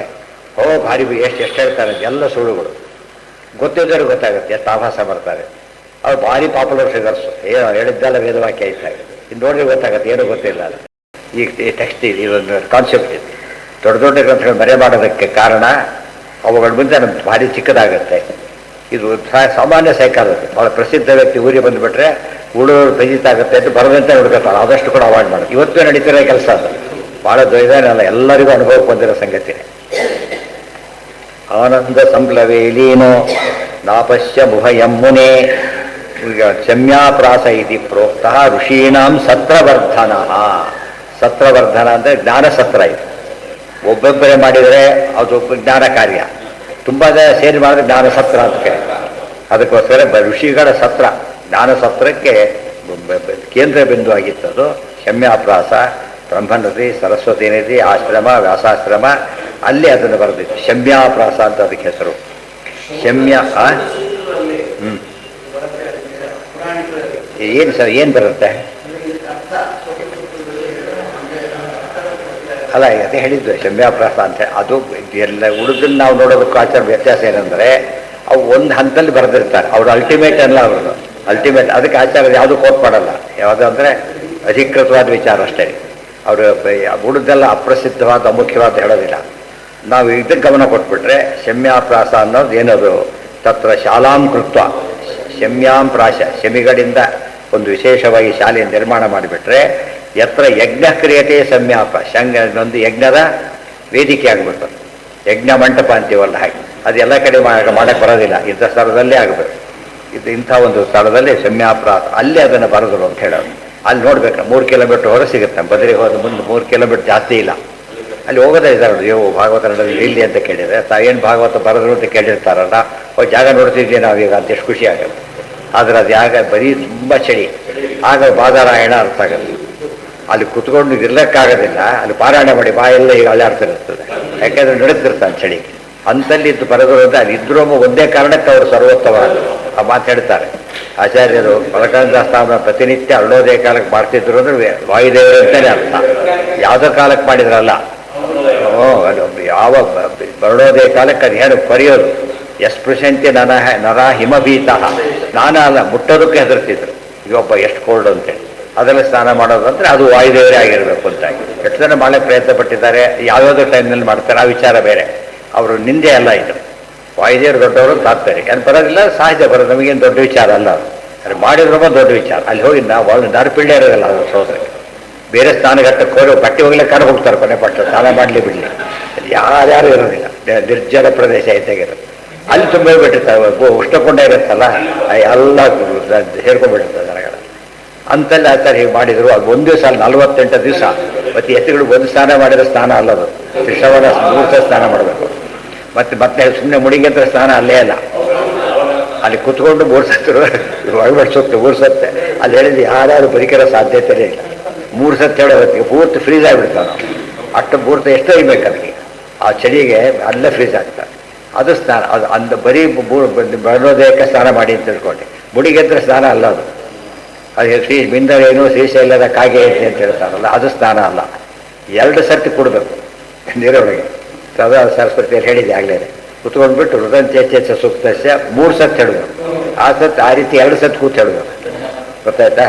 ಭಾರಿ ಎಷ್ಟು ಹೇಳ್ತಾರೆ ಎಲ್ಲ ಸುಳ್ಳುಗಳು. ಗೊತ್ತಿದ್ದವ್ರಿಗೆ ಗೊತ್ತಾಗುತ್ತೆ ಎಷ್ಟು ಆಭಾಸ ಬರ್ತಾರೆ. ಅವ್ರು ಭಾರಿ ಪಾಪ್ಯುಲರ್ ಫಿಗರ್ಸು. ಏನೋ ಹೇಳಿದ್ದೆಲ್ಲ ವೇದವಾಕ್ಯ ಇದ್ದಾಗ ಇದು ನೋಡಿದ್ರೆ ಗೊತ್ತಾಗುತ್ತೆ ಏನೂ ಗೊತ್ತಿಲ್ಲ ಅದು. ಈ ಟೆಕ್ಸ್ಟ್ ಇದೊಂದು ಕಾನ್ಸೆಪ್ಟ್ ಇದೆ. ದೊಡ್ಡ ದೊಡ್ಡ ಗ್ರಂಥಗಳು ಮರೆ ಮಾಡೋದಕ್ಕೆ ಕಾರಣ ಅವುಗಳ ಮುಂದೆ ನಮ್ಗೆ ಭಾರಿ ಚಿಕ್ಕದಾಗುತ್ತೆ. ಇದು ಸಾಮಾನ್ಯ ಸೈಕಾಲಜಿ. ಭಾಳ ಪ್ರಸಿದ್ಧ ವ್ಯಕ್ತಿ ಊರಿಗೆ ಬಂದುಬಿಟ್ರೆ ಉಳೋರು ಆಗುತ್ತೆ ಅಂತ ಬರೋದಂತೆ ಹುಡುಕತ್ತಾರೆ. ಆದಷ್ಟು ಕೂಡ ಅವಾಯ್ಡ್ ಮಾಡೋದು. ಇವತ್ತು ನಡೀತಿರೋ ಕೆಲಸ ಅದು. ಭಾಳ ದ್ವೈದಾನಲ್ಲ, ಎಲ್ಲರಿಗೂ ಅನುಭವಕ್ಕೆ ಬಂದಿರೋ ಸಂಗತಿನೇ. ಆನಂದ ಸಂಪ್ಲವೇಲೀನೋ ನಾಪಶ್ಯ ಮುಹಯಂ ಮುನೆ. ಈಗ ಶಮ್ಯಾಪ್ರಾಸ ಇತಿ ಪ್ರೋಕ್ತಃ ಋಷೀಣಾಂ ಸತ್ರವರ್ಧನ. ಸತ್ರವರ್ಧನ ಅಂದರೆ ಜ್ಞಾನಸತ್ರ. ಇದು ಒಬ್ಬೊಬ್ಬರೇ ಮಾಡಿದರೆ ಅದು ಜ್ಞಾನ ಕಾರ್ಯ, ತುಂಬ ಸೇರಿ ಮಾಡಿದ್ರೆ ಜ್ಞಾನಸತ್ರ ಅಂತ ಕರೀತಾರೆ. ಅದಕ್ಕೋಸ್ಕರ ಋಷಿಗಳ ಸತ್ರ, ಜ್ಞಾನಸತ್ರಕ್ಕೆ ಕೇಂದ್ರ ಬಿಂದು ಆಗಿತ್ತದು. ಶಮ್ಯಾಪ್ರಾಸ, ಬ್ರಹ್ಮನದಿ, ಸರಸ್ವತಿ ನದಿ, ಆಶ್ರಮ, ವ್ಯಾಸಾಶ್ರಮ, ಅಲ್ಲಿ ಅದನ್ನು ಬರೆದಿತ್ತು. ಶಮ್ಯಾಪ್ರಾಸ ಅಂತ ಅದಕ್ಕೆ ಹೆಸರು. ಶಮ್ಯ ಏನು ಸರ್ ಏನು ಬರುತ್ತೆ ಅಲ್ಲ, ಅದೇ ಹೇಳಿದ್ದು ಶಮ್ಯಾಪ್ರಾಸ ಅಂತ. ಅದು ಎಲ್ಲ ಉಳಿದನ್ನು ನಾವು ನೋಡೋದಕ್ಕೂ ಆಚಾರ ವ್ಯತ್ಯಾಸ ಏನಂದರೆ ಅವು ಒಂದು ಹಂತದಲ್ಲಿ ಬರೆದಿರ್ತಾರೆ. ಅವರು ಅಲ್ಟಿಮೇಟ್ ಅಲ್ಲ, ಅವ್ರದ್ದು ಅಲ್ಟಿಮೇಟ್. ಅದಕ್ಕೆ ಆಚಾರ ಯಾವುದು ಕೋಟ್ ಮಾಡಲ್ಲ. ಯಾವುದು ಅಂದರೆ ಅಧಿಕೃತವಾದ ವಿಚಾರ ಅಷ್ಟೇ. ಅವರು ಉಳಿದೆಲ್ಲ ಅಪ್ರಸಿದ್ಧವಾದ ಅಮುಖ್ಯವಾದ ಹೇಳೋದಿಲ್ಲ. ನಾವು ಇದಕ್ಕೆ ಗಮನ ಕೊಟ್ಬಿಟ್ರೆ ಶಮ್ಯಾಪ್ರಾಸ ಅನ್ನೋದು ಏನದು, ತತ್ರ ಶಾಲಾಂ ಕೃತ್ವ ಶಮ್ಯಾಂ ಪ್ರಾಶ, ಶಮಿಗಳಿಂದ ಒಂದು ವಿಶೇಷವಾಗಿ ಶಾಲೆ ನಿರ್ಮಾಣ ಮಾಡಿಬಿಟ್ರೆ ಯತ್ರ ಯಜ್ಞ ಕ್ರಿಯತೆ ಶಮ್ಯಾಪ, ಒಂದು ಯಜ್ಞದ ವೇದಿಕೆ ಆಗಬೇಕು. ಯಜ್ಞ ಮಂಟಪ ಅಂತೀವಲ್ಲ ಹಾಗೆ. ಅದು ಎಲ್ಲ ಕಡೆ ಮಾಡಕ್ಕೆ ಬರೋದಿಲ್ಲ, ಇಂಥ ಸ್ಥಳದಲ್ಲೇ ಆಗಬೇಕು. ಇದು ಇಂಥ ಒಂದು ಸ್ಥಳದಲ್ಲಿ ಶಮ್ಯಾಪ್ರಾಸ, ಅಲ್ಲಿ ಅದನ್ನು ಬರೆದರು ಅಂತ ಹೇಳೋದು. ಅಲ್ಲಿ ನೋಡ್ಬೇಕು, 3 ಕಿಲೋಮೀಟ್ರ್ ಹೊರ ಸಿಗುತ್ತೆ. ಬದರಿಗೆ ಹೋದ ಮುಂದೆ 3 ಕಿಲೋಮೀಟ್ರ್ ಜಾಸ್ತಿ ಇಲ್ಲ. ಅಲ್ಲಿ ಹೋಗೋದೇ ಇದ್ದಾರೆ. ಭಾಗವತ ನಡೆದು ಇಲ್ಲಿ ಅಂತ ಕೇಳಿದರೆ ಏನು ಭಾಗವತ ಬರೆದ್ರು ಅಂತ ಕೇಳಿರ್ತಾರಲ್ಲ, ಹೋಗಿ ಜಾಗ ನೋಡ್ತಿದ್ವಿ ನಾವೀಗ ಅಂತ ಎಷ್ಟು ಖುಷಿ ಆಗುತ್ತೆ. ಆದರೆ ಅದು ಜಾಗ ಬರೀ ತುಂಬ ಚಳಿ, ಆಗ ಬಾದರಾಯಣ ಅರ್ಥ ಆಗುತ್ತೆ. ಅಲ್ಲಿ ಕುತ್ಕೊಂಡು ಇರ್ಲಿಕ್ಕಾಗೋದಿಲ್ಲ. ಅಲ್ಲಿ ಪಾರಾಯಣ ಮಾಡಿ ಬಾಯೆಲ್ಲ ಈಗ ಅಳ್ಳಾಡ್ತಿರ್ತದೆ, ಯಾಕೆಂದರೆ ನಡೀತಿರ್ತಾನೆ ಚಳಿ. ಅಂತಲ್ಲಿದ್ದು ಬರೆದ್ರು ಅಂತ ಅಲ್ಲಿ ಇದ್ರೂ ಒಂದೇ ಕಾರಣಕ್ಕೆ ಅವರು ಸರ್ವೋತ್ತಮ ಆ ಮಾತು ಹೇಳ್ತಾರೆ ಆಚಾರ್ಯರು. ಬಲಕಂದ ಸ್ಥಾಪನ ಪ್ರತಿನಿತ್ಯ ಅರುಣೋದಯ ಕಾಲಕ್ಕೆ ಮಾಡ್ತಿದ್ರು ಅಂದರೆ ವಾಯುದೇವರು ಅಂತಲೇ ಅರ್ಥ. ಯಾವುದೋ ಕಾಲಕ್ಕೆ ಮಾಡಿದ್ರಲ್ಲ, ಯಾವ ಅರುಣೋದಯ ಕಾಲಕ್ಕೆ ಅದು ಏನು ಕರೆಯೋದು. ಎಸ್ಪೃಶಂತೆ ನರ ಹಿಮಭೀತ, ಸ್ನಾನ ಅಲ್ಲ ಮುಟ್ಟೋದಕ್ಕೆ ಹೆದರ್ತಿದ್ರು. ಈಗ ಒಬ್ಬ ಎಷ್ಟು ಕೋಲ್ಡ್ ಅಂತೇಳಿ ಅದರಲ್ಲಿ ಸ್ನಾನ ಮಾಡೋದು ಅಂದರೆ ಅದು ವಾಯುದೇವರೇ ಆಗಿರಬೇಕು ಅಂತಾಗಿ ಎಷ್ಟು ಜನ ಮಾಡಕ್ಕೆ ಪ್ರಯತ್ನ ಪಟ್ಟಿದ್ದಾರೆ. ಯಾವ್ಯಾವುದೋ ಟೈಮ್ನಲ್ಲಿ ಮಾಡ್ತಾರೆ, ಆ ವಿಚಾರ ಬೇರೆ. ಅವರು ನಿಂದೆ ಅಲ್ಲ ಇದು. ವಾಯುದೇವರು ದೊಡ್ಡವರು ತಾತ್ಪರ್ಯ ಏನು ಬರೋದಿಲ್ಲ, ಸಹಜ ಬರೋದು, ನಮಗೇನು ದೊಡ್ಡ ವಿಚಾರ ಅಲ್ಲ ಅದು. ಅದು ಮಾಡಿದ್ರೂ ದೊಡ್ಡ ವಿಚಾರ. ಅಲ್ಲಿ ಹೋಗಿ ನಾವು ನರಪಿಳ್ಳೆ ಇರೋದಿಲ್ಲ ಅದು ಸೋದರಿಗೆ. ಬೇರೆ ಸ್ನಾನಘಟ್ಟಕ್ಕೆ ಹೋಗಿ ಬಟ್ಟೆ ಹೋಗ್ಲಿಕ್ಕೆ ಹೋಗ್ತಾರೆ ಕೊನೆ ಪಟ್ಟ, ಸ್ನಾನ ಮಾಡಲಿ ಬಿಡಲಿ. ಯಾರ್ಯಾರು ಇರೋದಿಲ್ಲ, ನಿರ್ಜಲ ಪ್ರದೇಶ ಐತಾಗಿರುತ್ತೆ. ಅಲ್ಲಿ ತುಂಬ ಬಿಟ್ಟಿರ್ತಾರೆ, ಉಷ್ಣಕೊಂಡ ಇರುತ್ತಲ್ಲ ಎಲ್ಲ ಸೇರ್ಕೊಂಡ್ಬಿಟ್ಟಿರ್ತಾರೆ ಜನಗಳ. ಅಂತಲ್ಲಿ ಆ ಥರ ಹೀಗೆ ಮಾಡಿದರು. ಅದು ಒಂದು ದಿವಸ ಅಲ್ಲಿ 48 ದಿವಸ ಮತ್ತು ಎತ್ತುಗಳು ಒಂದು ಸ್ನಾನ ಮಾಡಿರೋ ಸ್ನಾನ ಅಲ್ಲದು. ಶ್ರವಣ 3 ಸ್ನಾನ ಮಾಡಬೇಕು. ಮತ್ತೆ ಸುಮ್ಮನೆ ಮುಡಿಗೆಂತ ಸ್ನಾನ ಅಲ್ಲೇ ಅಲ್ಲ. ಅಲ್ಲಿ ಕುತ್ಕೊಂಡು 3 ಸತ್ತು ಒಳಬಡಿಸುತ್ತೆ, 3 ಸತ್ತೆ. ಅಲ್ಲಿ ಹೇಳಿದ್ದು ಯಾರ್ಯಾರು ಬದುಕಿರೋ ಸಾಧ್ಯತೆಯೇ ಇಲ್ಲ. 3 ಸತ್ತು ಹೇಳೋ ಹೊತ್ತಿಗೆ ಪೂರ್ತಿ ಫ್ರೀಸ್ ಆಗಿಬಿಡ್ತಾವೆ ನಾವು. ಅಷ್ಟು ಪೂರ್ತಿ ಎಷ್ಟು ಒಯ್ಬೇಕು ಅದಕ್ಕೆ, ಆ ಚಳಿಗೆ ಅಲ್ಲೇ ಫ್ರೀಸ್ ಆಗ್ತಾರೆ. ಅದು ಸ್ನಾನ. ಅದು ಅಂದ ಬರೀ ಬರೋದೇಕ ಸ್ನಾನ ಮಾಡಿ ಅಂತ ತಿಳ್ಕೊಂಡು ಮುಡಿಗೆಂದ್ರೆ ಸ್ನಾನ ಅಲ್ಲ ಅದು. ಅದು ಮಿಂದರೇನು ಶ್ರೀಶೈಲದ ಕಾಗೆ ಐತೆ ಅಂತ ಹೇಳ್ತಾರಲ್ಲ, ಅದು ಸ್ನಾನ ಅಲ್ಲ. 2 ಸರ್ತಿ ಕೊಡಬೇಕು ನೀರೊಳಗೆ. ಸದಾ ಸರಸ್ವತಿಯಲ್ಲಿ ಹೇಳಿದೆ ಆಗಲೇ. ಕುತ್ಕೊಂಡ್ಬಿಟ್ಟು ಹೃದಂಚೇಚ ಸೂಕ್ತಸ್ಯ 3 ಸತ್ತು ಹೇಳಬೇಕು. ಆ ರೀತಿ 2 ಸತ್ತು ಕೂತು ಹೇಳಬೇಕು. ಗೊತ್ತಾಯ್ತಾ?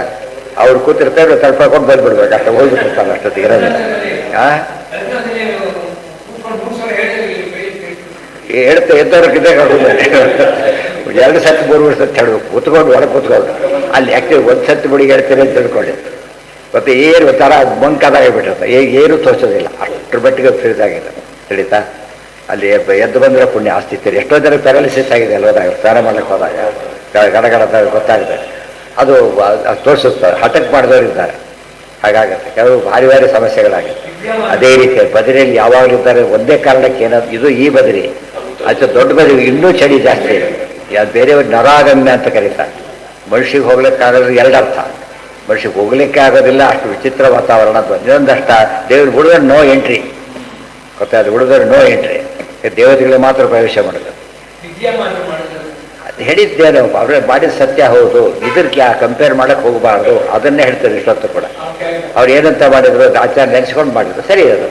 ಅವ್ರು ಕೂತಿರ್ತಾರೆ, ತಡ್ಕೊಂಡು ಬಂದ್ಬಿಡ್ಬೇಕು. ಅಷ್ಟು ಹೋಗ್ಬಿಟ್ಟಿರ್ತಾನೆ, ಅಷ್ಟೊತ್ತಿಗೆ ಇರೋದಿಲ್ಲ. ಎದ್ದವ್ರಿಗೆ 2 ಸತ್ತು 3 ಸತ್ತು ಹೇಳಬೇಕು. ಕೂತ್ಕೊಂಡು ಹೊರಗೆ ಕೂತ್ಕೊಂಡು ಅಲ್ಲಿ ಆ್ಯಕ್ಚುಲಿ 1 ಸತ್ತು ಬಿಡಿಗೆ ಹೇಳ್ತೀರಿ ಅಂತ ತಿಳ್ಕೊಳ್ಳಿ. ಮತ್ತು ಏನು ಥರ ಬಂಕಾದಾಗ ಬಿಟ್ಟಿರ್ತಾರೆ, ಏನು ತೋರಿಸೋದಿಲ್ಲ. ಅಷ್ಟರ ಮಟ್ಟಿಗೆ ಫ್ರೀಸ್ ಆಗಿದೆ ತಿಳಿತಾ. ಅಲ್ಲಿ ಎದ್ದು ಬಂದರೆ ಪುಣ್ಯ ಆಸ್ತಿತ್ತೀರಿ. ಎಷ್ಟೋ ಜನ ಪ್ಯಾರಾಲಿಸಿಸ್ ಆಗಿದೆ ಅಲ್ಲಿ ಹೋದಾಗ, ಸ್ನಾನ ಮಾಡ್ಲಿಕ್ಕೆ ಹೋದಾಗ ಗಡಗಡ ಗೊತ್ತಾಗುತ್ತೆ. ಅದು ತೋರಿಸುತ್ತಾರೆ. ಹಠಕ್ಕೆ ಮಾಡಿದವರು ಇದ್ದಾರೆ, ಹಾಗಾಗುತ್ತೆ. ಕೆಲವು ಭಾರಿ ಭಾರಿ ಸಮಸ್ಯೆಗಳಾಗುತ್ತೆ. ಅದೇ ರೀತಿ ಬದರಿಯಲ್ಲಿ ಯಾವಾಗಲೂ ಇದ್ದಾರೆ ಒಂದೇ ಕಾರಣಕ್ಕೆ ಏನಾದ್ರು. ಇದು ಈ ಬದರಿ ಅದು ದೊಡ್ಡ ಬದರಿ, ಇನ್ನೂ ಚಳಿ ಜಾಸ್ತಿ ಇದೆ. ಅದು ಬೇರೆಯವ್ರು ನರಾಗಮ್ಯ ಅಂತ ಕರೀತಾರೆ. ಮನುಷ್ಯಗೆ ಹೋಗ್ಲಿಕ್ಕಾಗೋದು 2 ಅರ್ಥ. ಮನುಷ್ಯಗೆ ಹೋಗ್ಲಿಕ್ಕೆ ಆಗೋದಿಲ್ಲ, ಅಷ್ಟು ವಿಚಿತ್ರ ವಾತಾವರಣ. ಇನ್ನೊಂದಷ್ಟ ದೇವ್ರು ಹುಡುಗರು ನೋ ಎಂಟ್ರಿ. ಗೊತ್ತಾಯ್ತು? ಹುಡುಗರು ನೋ ಎಂಟ್ರಿ. ದೇವತೆಗಳಿಗೆ ಮಾತ್ರ ಪ್ರವೇಶ ಮಾಡೋದು. ಹೇಳಿದ್ದೇನು ಅವ್ರು ಮಾಡಿದ ಸತ್ಯ ಹೌದು, ಇದಕ್ಕೆ ಕಂಪೇರ್ ಮಾಡಕ್ಕೆ ಹೋಗಬಾರ್ದು, ಅದನ್ನೇ ಹೇಳ್ತಾರೆ ಇಷ್ಟೊತ್ತು ಕೂಡ. ಅವ್ರು ಏನಂತ ಮಾಡಿದ್ರು, ಆಚಾರ ನೆನೆಸ್ಕೊಂಡು ಮಾಡಿದ್ರು, ಸರಿ ಅದು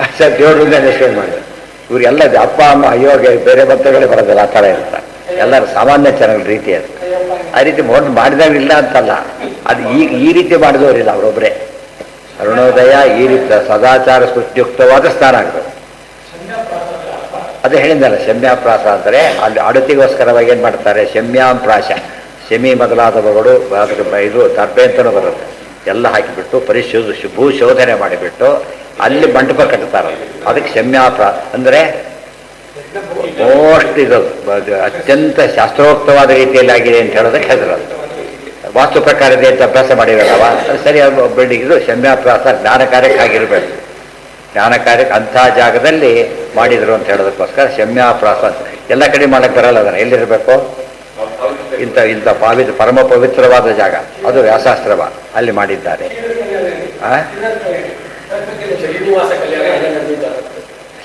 ಆಚಾರ ದೇವ್ರಿಂದ ನೆನೆಸ್ಕೊಂಡು ಮಾಡಿದ್ರು. ಇವರೆಲ್ಲ ಅಪ್ಪ ಅಮ್ಮ ಅಯ್ಯೋ ಬೇರೆ ಭಕ್ತಗಳೇ ಬರೋದಿಲ್ಲ, ಆ ಥರ ಇರ್ತ ಎಲ್ಲರೂ ಸಾಮಾನ್ಯ ಜನಗಳ ರೀತಿ ಅದು. ಆ ರೀತಿ ಮಾಡಿದಾಗಿಲ್ಲ ಅಂತಲ್ಲ, ಅದು ಈಗ ಈ ರೀತಿ ಮಾಡಿದವರಿಲ್ಲ, ಅವರೊಬ್ಬರೇ. ಅರುಣೋದಯ ಈ ರೀತಿ ಸದಾಚಾರ ಸ್ಫೂರ್ತಿಯುಕ್ತವಾದ ಸ್ಥಾನ ಆಗ್ತದೆ. ಅದೇ ಹೇಳಿದ್ನಲ್ಲ, ಶಮ್ಯಾಪ್ರಾಸ ಅಂದರೆ ಅಲ್ಲಿ ಅಡತಿಗೋಸ್ಕರವಾಗಿ ಏನು ಮಾಡ್ತಾರೆ, ಶಮ್ಯಾಂಪ್ರಾಶ, ಶಮಿ ಮೊದಲಾದವುಗಳು ಇದು ದರ್ಬೆ ಅಂತಲೂ ಬರುತ್ತೆ, ಎಲ್ಲ ಹಾಕಿಬಿಟ್ಟು ಭೂಶೋಧನೆ ಮಾಡಿಬಿಟ್ಟು ಅಲ್ಲಿ ಮಂಟಪ ಕಟ್ತಾರೆ. ಅದಕ್ಕೆ ಶಮ್ಯಾಪ್ರಾ ಅಂದರೆ ಮೋಸ್ಟ್ ಇದು ಅತ್ಯಂತ ಶಾಸ್ತ್ರೋಕ್ತವಾದ ರೀತಿಯಲ್ಲಿ ಆಗಿದೆ ಅಂತ ಹೇಳೋದಕ್ಕೆ ಹೆಸರದು. ವಾಸ್ತು ಪ್ರಕಾರದ ಅಂತ ಅಭ್ಯಾಸ ಮಾಡಿರಲ್ಲವ, ಸರಿ ಬಿಲ್ಡಿಂಗ್ ಇದು ಶಮ್ಯಾಪ್ರಾಸ ಜ್ಞಾನ ಕಾರ್ಯಕ್ಕೆ ಆಗಿರಬೇಕು. ಜ್ಞಾನ ಕಾರ್ಯಕ್ಕೆ ಅಂಥ ಜಾಗದಲ್ಲಿ ಮಾಡಿದರು ಅಂತ ಹೇಳೋದಕ್ಕೋಸ್ಕರ ಶಮ್ಯಾಪ್ರಾಸ ಅಂತ. ಎಲ್ಲ ಕಡೆ ಮಾಡಕ್ಕೆ ಬರಲ್ಲ, ಅದನ್ನು ಎಲ್ಲಿರಬೇಕು, ಇಂಥ ಪರಮ ಪವಿತ್ರವಾದ ಜಾಗ ಅದು ವ್ಯಾಸಾಶ್ರಮ, ಅಲ್ಲಿ ಮಾಡಿದ್ದಾರೆ.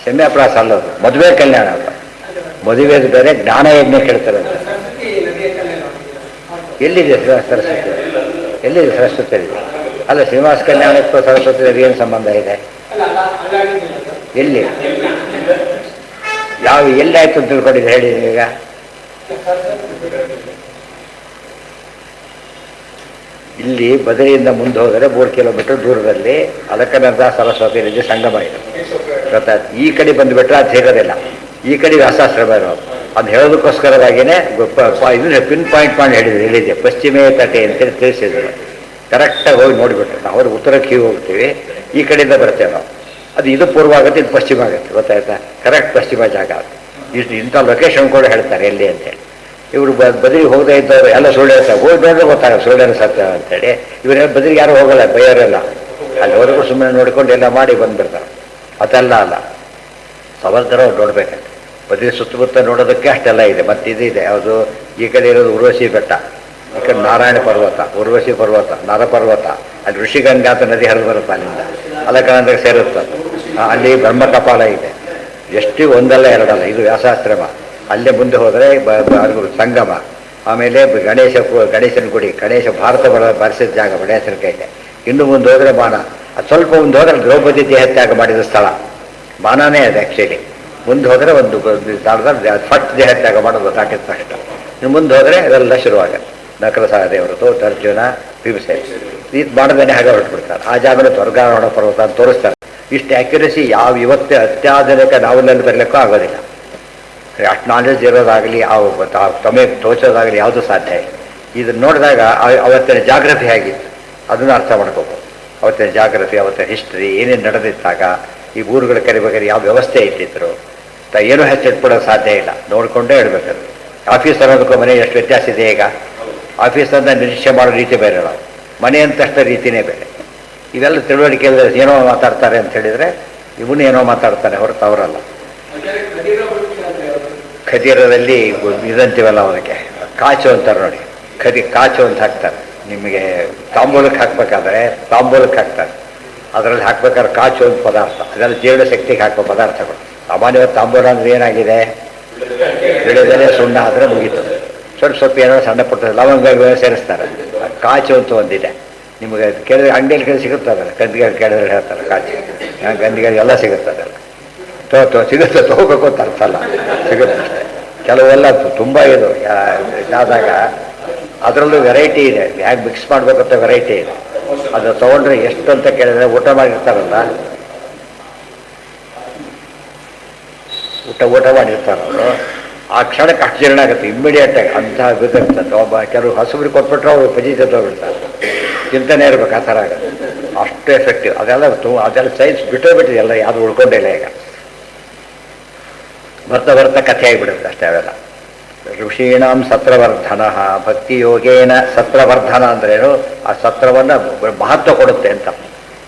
ಶಮ್ಯಾಪ್ರಾಸ ಅಲ್ಲದು, ಮದುವೆ ಕಲ್ಯಾಣ ಅದು. ಮದುವೆದು ಬೇರೆ, ಜ್ಞಾನ ಯಜ್ಞ ಕೇಳ್ತಾರೆ ಅಂತ. ಎಲ್ಲಿದೆ ಸರಸ್ವತಿ? ಎಲ್ಲಿದೆ ಸರಸ್ವತಿ? ಅಲ್ಲ, ಶ್ರೀನಿವಾಸ ಕಲ್ಯಾಣಕ್ಕೂ ಸರಸ್ವತಿ ಏನು ಸಂಬಂಧ ಇದೆ? ಎಲ್ಲಿ ಎಲ್ಲಿ ಆಯ್ತು ಅಂತ ತಿಳ್ಕೊಂಡಿದ್ರೆ ಹೇಳಿ ಈಗ. ಇಲ್ಲಿ ಬದರಿಯಿಂದ ಮುಂದೆ ಹೋದರೆ 3 ಕಿಲೋಮೀಟರ್ ದೂರದಲ್ಲಿ ಅಲಕನಂದ ಸರಸ್ವತಿ ನದಿ ಸಂಗಮ ಇದೆ, ಗೊತ್ತಾಯ್ತು. ಈ ಕಡೆ ಬಂದುಬಿಟ್ರೆ ಅದು ಸಿಗೋದಿಲ್ಲ, ಈ ಕಡೆ ವ್ಯಾಸಾಶ್ರಮ ಇರೋದು. ಅದು ಹೇಳೋದಕ್ಕೋಸ್ಕರವಾಗಿಯೇ ಇದನ್ನ ಪಿನ್ ಪಾಯಿಂಟ್ ಮಾಡಿ ಹೇಳಿದೆ, ಪಶ್ಚಿಮೇ ತಟೆ ಅಂತೇಳಿ ತಿಳಿಸಿದ್ರು. ಕರೆಕ್ಟಾಗಿ ಹೋಗಿ ನೋಡಿಬಿಟ್ರೆ ನಾವು ಉತ್ತರಕ್ಕೆ ಹೋಗ್ತೀವಿ, ಈ ಕಡೆಯಿಂದ ಬರ್ತೇವೆ ನಾವು. ಇದು ಪೂರ್ವ ಆಗುತ್ತೆ, ಇದು ಪಶ್ಚಿಮ ಆಗುತ್ತೆ, ಗೊತ್ತಾಯ್ತಾ. ಕರೆಕ್ಟ್ ಪಶ್ಚಿಮ ಜಾಗ ಅದು. ಇಂಥ ಲೊಕೇಶನ್ ಕೂಡ ಹೇಳ್ತಾರೆ ಎಲ್ಲಿ ಅಂತೇಳಿ. ಇವರು ಬದಲಿಗೆ ಹೋಗದೇ ಇದ್ದವರು ಎಲ್ಲ ಸುಳ್ಳು ಹೇಳ್ತಾರೆ, ಹೋಗಿ ನೋಡಿದ್ರೆ ಗೊತ್ತಾಗ ಸುಳ್ಳು ಸತ್ಯ ಅಂತೇಳಿ. ಇವರೆಲ್ಲ ಬದಲಿಗೆ ಯಾರು ಹೋಗಲ್ಲ, ಬೈಯೋರೆಲ್ಲ ಅಲ್ಲಿವರೆಗೂ ಸುಮ್ಮನೆ ನೋಡ್ಕೊಂಡು ಎಲ್ಲ ಮಾಡಿ ಬಂದುಬಿಡ್ತಾರೆ. ಅದೆಲ್ಲ ಅಲ್ಲ, ಸವರ್ಗರ ನೋಡ್ಬೇಕಂತ. ಬದಲಿ ಸುತ್ತಮುತ್ತ ನೋಡೋದಕ್ಕೆ ಅಷ್ಟೆಲ್ಲ ಇದೆ. ಮತ್ತು ಇದಿದೆ ಯಾವುದು, ಈ ಕಡೆ ಇರೋದು ಉರ್ವಶಿ ಬೆಟ್ಟ, ಈ ಕಡೆ ನಾರಾಯಣ ಪರ್ವತ, ಉರ್ವಶಿ ಪರ್ವತ, ನರಪರ್ವತ, ಅಲ್ಲಿ ಋಷಿಗಂಗಾ ಅಂತ ನದಿ ಹರಿದು ಬರುತ್ತೆ, ಅಲ್ಲಿಂದ ಅಲಕನಂದಕ್ಕೆ ಸೇರುತ್ತೆ. ಅಲ್ಲಿ ಬ್ರಹ್ಮಕಪಾಲ ಇದೆ. ಎಷ್ಟು ಒಂದಲ್ಲ ಎರಡಲ್ಲ, ಇದು ವ್ಯಾಸಾಶ್ರಮ. ಅಲ್ಲೇ ಮುಂದೆ ಹೋದರೆ ಸಂಗಮ, ಆಮೇಲೆ ಗಣೇಶನ ಗುಡಿ, ಗಣೇಶ ಭಾರತ ಬರೆಸಿದ ಜಾಗ ಗಣೇಶನ ಕೈಗೆ. ಇನ್ನು ಮುಂದೆ ಹೋದರೆ ಬಾಣ, ಅದು ಸ್ವಲ್ಪ ಮುಂದೆ ಹೋದರೆ ದ್ರೌಪದಿ ದೇಹತ್ಯಾಗ ಮಾಡಿದ ಸ್ಥಳ, ಬಾಣನೇ ಅದು ಆ್ಯಕ್ಚುಲಿ. ಮುಂದೆ ಹೋದರೆ ಒಂದು ಸ್ಥಳದಲ್ಲಿ ಫಟ್ ದೇಹತ್ಯಾಗ ಮಾಡೋದು ಸಾಕಿದ ತಕ್ಷಣ. ಇನ್ನು ಮುಂದೆ ಹೋದರೆ ಅದೆಲ್ಲ ಶುರುವಾಗುತ್ತೆ. ನಕಲ ಸಹದೇವರದು, ಅರ್ಜುನ, ಭೀಮಸೇನ ಇದು ಮಾಡದೇನೆ ಹಾಗೆ ಹೊರಟ್ಬಿಡ್ತಾರೆ. ಆ ಜಾಗದಲ್ಲಿ ಸ್ವರ್ಗಾರೋಹಣ ಪರ್ವತ ಅಂತ ತೋರಿಸ್ತಾರೆ. ಇಷ್ಟು ಆ್ಯಕ್ಯುರಸಿ ಇವತ್ತೇ ಅತ್ಯಾಧುನಿಕ ನಾವೆಲ್ಲಲ್ಲಿ ಬರಲಿಕ್ಕೂ ಆಗೋದಿಲ್ಲ. ಅಷ್ಟು ನಾಲೆಜ್ ಇರೋದಾಗಲಿ, ತಮಗೆ ತೋಚೋದಾಗಲಿ ಯಾವುದೂ ಸಾಧ್ಯ ಇಲ್ಲ. ಇದನ್ನು ನೋಡಿದಾಗ ಅವತ್ತಿನ ಜಾಗ್ರಫಿ ಹೇಗಿತ್ತು ಅದನ್ನು ಅರ್ಥ ಮಾಡ್ಕೋಬೋದು. ಅವತ್ತಿನ ಜಾಗ್ರಫಿ, ಅವತ್ತಿನ ಹಿಸ್ಟ್ರಿ, ಏನೇನು ನಡೆದಿದ್ದಾಗ, ಈ ಊರುಗಳ ಕರಿಬೇಕಾದ್ರೆ ಯಾವ ವ್ಯವಸ್ಥೆ ಇಟ್ಟಿದ್ರು, ಏನೂ ಹೆಚ್ಚಿಟ್ಬಿಡೋದು ಸಾಧ್ಯ ಇಲ್ಲ. ನೋಡಿಕೊಂಡೇ ಹೇಳ್ಬೇಕದು. ಆಫೀಸ್ ಅನ್ನೋದಕ್ಕೂ ಮನೆ ಎಷ್ಟು ವ್ಯತ್ಯಾಸ ಇದೆ. ಈಗ ಆಫೀಸನ್ನು ನಿರೀಕ್ಷೆ ಮಾಡೋ ರೀತಿ ಬೇರೆ, ನಾವು ಮನೆ ಅಂತಷ್ಟ ರೀತಿಯೇ ಬೇರೆ. ಇವೆಲ್ಲ ತಿಳುವಳಿಕೆ ಏನೋ ಮಾತಾಡ್ತಾರೆ ಅಂತ ಹೇಳಿದರೆ ಇವನು ಏನೋ ಮಾತಾಡ್ತಾನೆ ಹೊರತು ಅವರಲ್ಲ. ಖದೀರದಲ್ಲಿ ಇದಂತೀವಲ್ಲ, ಅವನಿಗೆ ಕಾಚು ಅಂತಾರೆ ನೋಡಿ, ಕಾಚು ಅಂತ ಹಾಕ್ತಾರೆ. ನಿಮಗೆ ತಾಂಬೂಲಕ್ಕೆ ಹಾಕ್ಬೇಕಾದ್ರೆ ತಾಂಬೂಲಕ್ಕೆ ಹಾಕ್ತಾರೆ, ಅದರಲ್ಲಿ ಹಾಕ್ಬೇಕಾದ್ರೆ ಕಾಚು ಒಂದು ಪದಾರ್ಥ, ಅದೆಲ್ಲ ಜೀರ್ಣ ಶಕ್ತಿಗೆ ಹಾಕೋ ಪದಾರ್ಥಗಳು. ಸಾಮಾನ್ಯವಾಗಿ ತಾಂಬೂಲ ಅಂದರೆ ಏನಾಗಿದೆ, ಬೆಳೆದಲ್ಲೇ ಸುಣ್ಣ ಆದರೆ ಮುಗೀತು. ಸ್ವಲ್ಪ ಏನೋ ಸಣ್ಣ ಪುಟ್ಟ ಲವಂಗ ಸೇರಿಸ್ತಾರೆ. ಕಾಚು ಅಂತ ಒಂದಿದೆ, ನಿಮಗೆ ಕೇಳಿದ್ರೆ ಅಂಗಡಿಯಲ್ಲಿ ಕೇಳಿ ಸಿಗುತ್ತದೆ. ಗಂದಿಗೆ ಕೇಳಿದ್ರೆ ಹೇಳ್ತಾರೆ ಕಾಚು, ಗಂದಿಗೆ ಎಲ್ಲ ಸಿಗುತ್ತೆ. ಅದೆಲ್ಲ ಸಿಗುತ್ತೆ, ತಗೋಬೇಕು ಅಂತ ಅರ್ಥ ಅಲ್ಲ, ಸಿಗುತ್ತೆ ಅಷ್ಟೇ. ಕೆಲವೆಲ್ಲ ತುಂಬ ಇದು ಆದಾಗ ಅದರಲ್ಲೂ ವೆರೈಟಿ ಇದೆ, ಹೇಗೆ ಮಿಕ್ಸ್ ಮಾಡಬೇಕಂತ ವೆರೈಟಿ ಇದೆ. ಅದು ತೊಗೊಂಡ್ರೆ ಎಷ್ಟು ಅಂತ ಕೇಳಿದ್ರೆ, ಊಟ ಮಾಡಿರ್ತಾರಲ್ಲ, ಊಟ ಮಾಡಿರ್ತಾರೆ ಅವರು, ಆ ಕ್ಷಣಕ್ಕೆ ಅಷ್ಟು ಜೀರ್ಣ ಆಗುತ್ತೆ ಇಮ್ಮಿಡಿಯೇಟಾಗಿ. ಅಂಥ ಬಿದ್ದಿರ್ತದೆ. ಒಬ್ಬ ಕೆಲವು ಹಸುಬ್ರಿಗೆ ಕೊಟ್ಬಿಟ್ರೆ ಅವ್ರು ಪಜಿತ ತೊಗೊಳ್ತಾರೆ, ಚಿಂತನೆ ಇರ್ಬೇಕು, ಆ ಥರ ಆಗುತ್ತೆ. ಅಷ್ಟು ಎಫೆಕ್ಟಿವ್. ಅದೆಲ್ಲ ಸೈನ್ಸ್ ಬಿಟ್ಟೋಗ್ಬಿಟ್ಟಿದೆ, ಎಲ್ಲ ಯಾವುದು ಉಳ್ಕೊಂಡಿಲ್ಲ. ಈಗ ಬರ್ತಾ ಕಥೆ ಆಗಿಬಿಡುತ್ತೆ ಅಷ್ಟೇ. ಅವೆಲ್ಲ ಋಷೀಣಾಂ ಸತ್ರವರ್ಧನ, ಭಕ್ತಿ ಯೋಗೇನ ಸತ್ರವರ್ಧನ ಅಂದ್ರೇನು, ಆ ಸತ್ರವನ್ನು ಮಹತ್ವ ಕೊಡುತ್ತೆ ಅಂತ.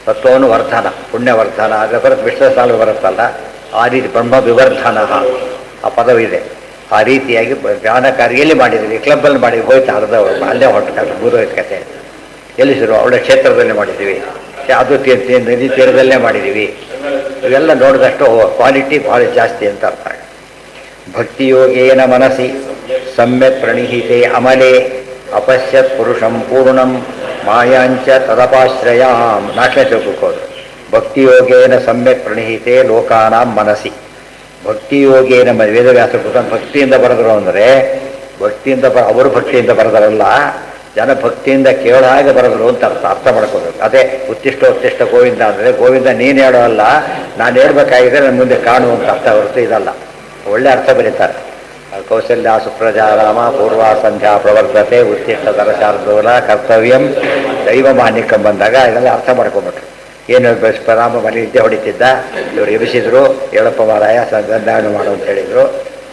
ಸತ್ವವನ್ನು ವರ್ಧನ, ಪುಣ್ಯವರ್ಧನ, ಅದರ ಬರುತ್ತೆ ವಿಷ್ಣು ಸಾಲು ಬರುತ್ತಲ್ಲ, ಆ ರೀತಿ ಬ್ರಹ್ಮ ವಿವರ್ಧನ ಆ ಪದವಿದೆ. ಆ ರೀತಿಯಾಗಿ ಜ್ಞಾನ ಕಾರ್ಯಲ್ಲಿ ಮಾಡಿದ್ದೀವಿ, ಕ್ಲಬ್ಬಲ್ಲಿ ಮಾಡಿದ್ವಿ, ಹೋಯ್ತು ಅರ್ಧ ಅಲ್ಲೇ ಹೊರಟು ಮುಗಿದೋಯ್ತು ಕಥೆ. ಎಲ್ಲಿ ಶುರು, ಅವಳ ಕ್ಷೇತ್ರದಲ್ಲಿ ಮಾಡಿದ್ದೀವಿ, ಅದು ನದಿ ತೀರದಲ್ಲೇ ಮಾಡಿದ್ದೀವಿ. ಇವೆಲ್ಲ ನೋಡಿದಷ್ಟು ಕ್ವಾಲಿಟಿ ಭಾಳ ಜಾಸ್ತಿ ಅಂತ ಅರ್ಥ. ಭಕ್ತಿಯೋಗೇನ ಮನಸ್ಸಿ ಸಮ್ಯಕ್ ಪ್ರಣೀಹಿತೆ ಅಮಲೆ ಅಪಶ್ಯತ್ ಪುರುಷಂ ಪೂರ್ಣಂ ಮಾಯಾಂಚ ತದಪಾಶ್ರಯಾಂ. 4ನೇ ಶ್ಲೋಕಕ್ಕೆ ಹೋದ್ರು. ಭಕ್ತಿಯೋಗೇನ ಸಮ್ಯಕ್ ಪ್ರಣೀಹಿತೆ ಲೋಕಾನಾಂ ಮನಸ್ಸಿ. ಭಕ್ತಿಯೋಗೇನ ವೇದವ್ಯಾಸರು ಭಕ್ತಿಯಿಂದ ಬರೆದರು ಅಂದರೆ ಭಕ್ತಿಯಿಂದ ಅವರು ಭಕ್ತಿಯಿಂದ ಬರೆದರಲ್ಲ, ಜನ ಭಕ್ತಿಯಿಂದ ಕೇಳೋ ಹಾಗೆ ಬರೆದರು ಅಂತ ಅರ್ಥ ಮಾಡ್ಕೋಬೇಕು. ಅದೇ ಉತ್ತಿಷ್ಟ ಗೋವಿಂದ ಅಂದರೆ ಗೋವಿಂದ ನೀನು ಹೇಳೋ ಅಲ್ಲ, ನಾನು ಹೇಳ್ಬೇಕಾಗಿದೆ ನನ್ನ ಮುಂದೆ ಕಾಣುವಂತ ಅರ್ಥ ಹೊರತು ಇದಲ್ಲ. ಒಳ್ಳೆ ಅರ್ಥ ಬರೀತಾರೆ. ಕೌಸಲ್ಯ ಸುಪ್ರಜಾರಾಮ ಪೂರ್ವ ಸಂಧ್ಯಾ ಪ್ರವರ್ತತೆ ಉತ್ತಿಷ್ಟ ದರಶಾರ್ದೂಲ ಕರ್ತವ್ಯಂ ದೈವ ಮಾನ್ಯಕಂ ಬಂದಾಗ ಇದೆಲ್ಲ ಅರ್ಥ ಮಾಡ್ಕೊಂಬಿಟ್ರು. ಏನು ರಾಮ ಮನೆ ವಿದ್ಯೆ ಹೊಡಿತಿದ್ದ, ಇವರು ಎಬಿಸಿದ್ರು, ಹೇಳಪ್ಪ ಮಾರಾಯ ಸಂಧಾನ ಮಾಡು ಅಂತ ಹೇಳಿದರು.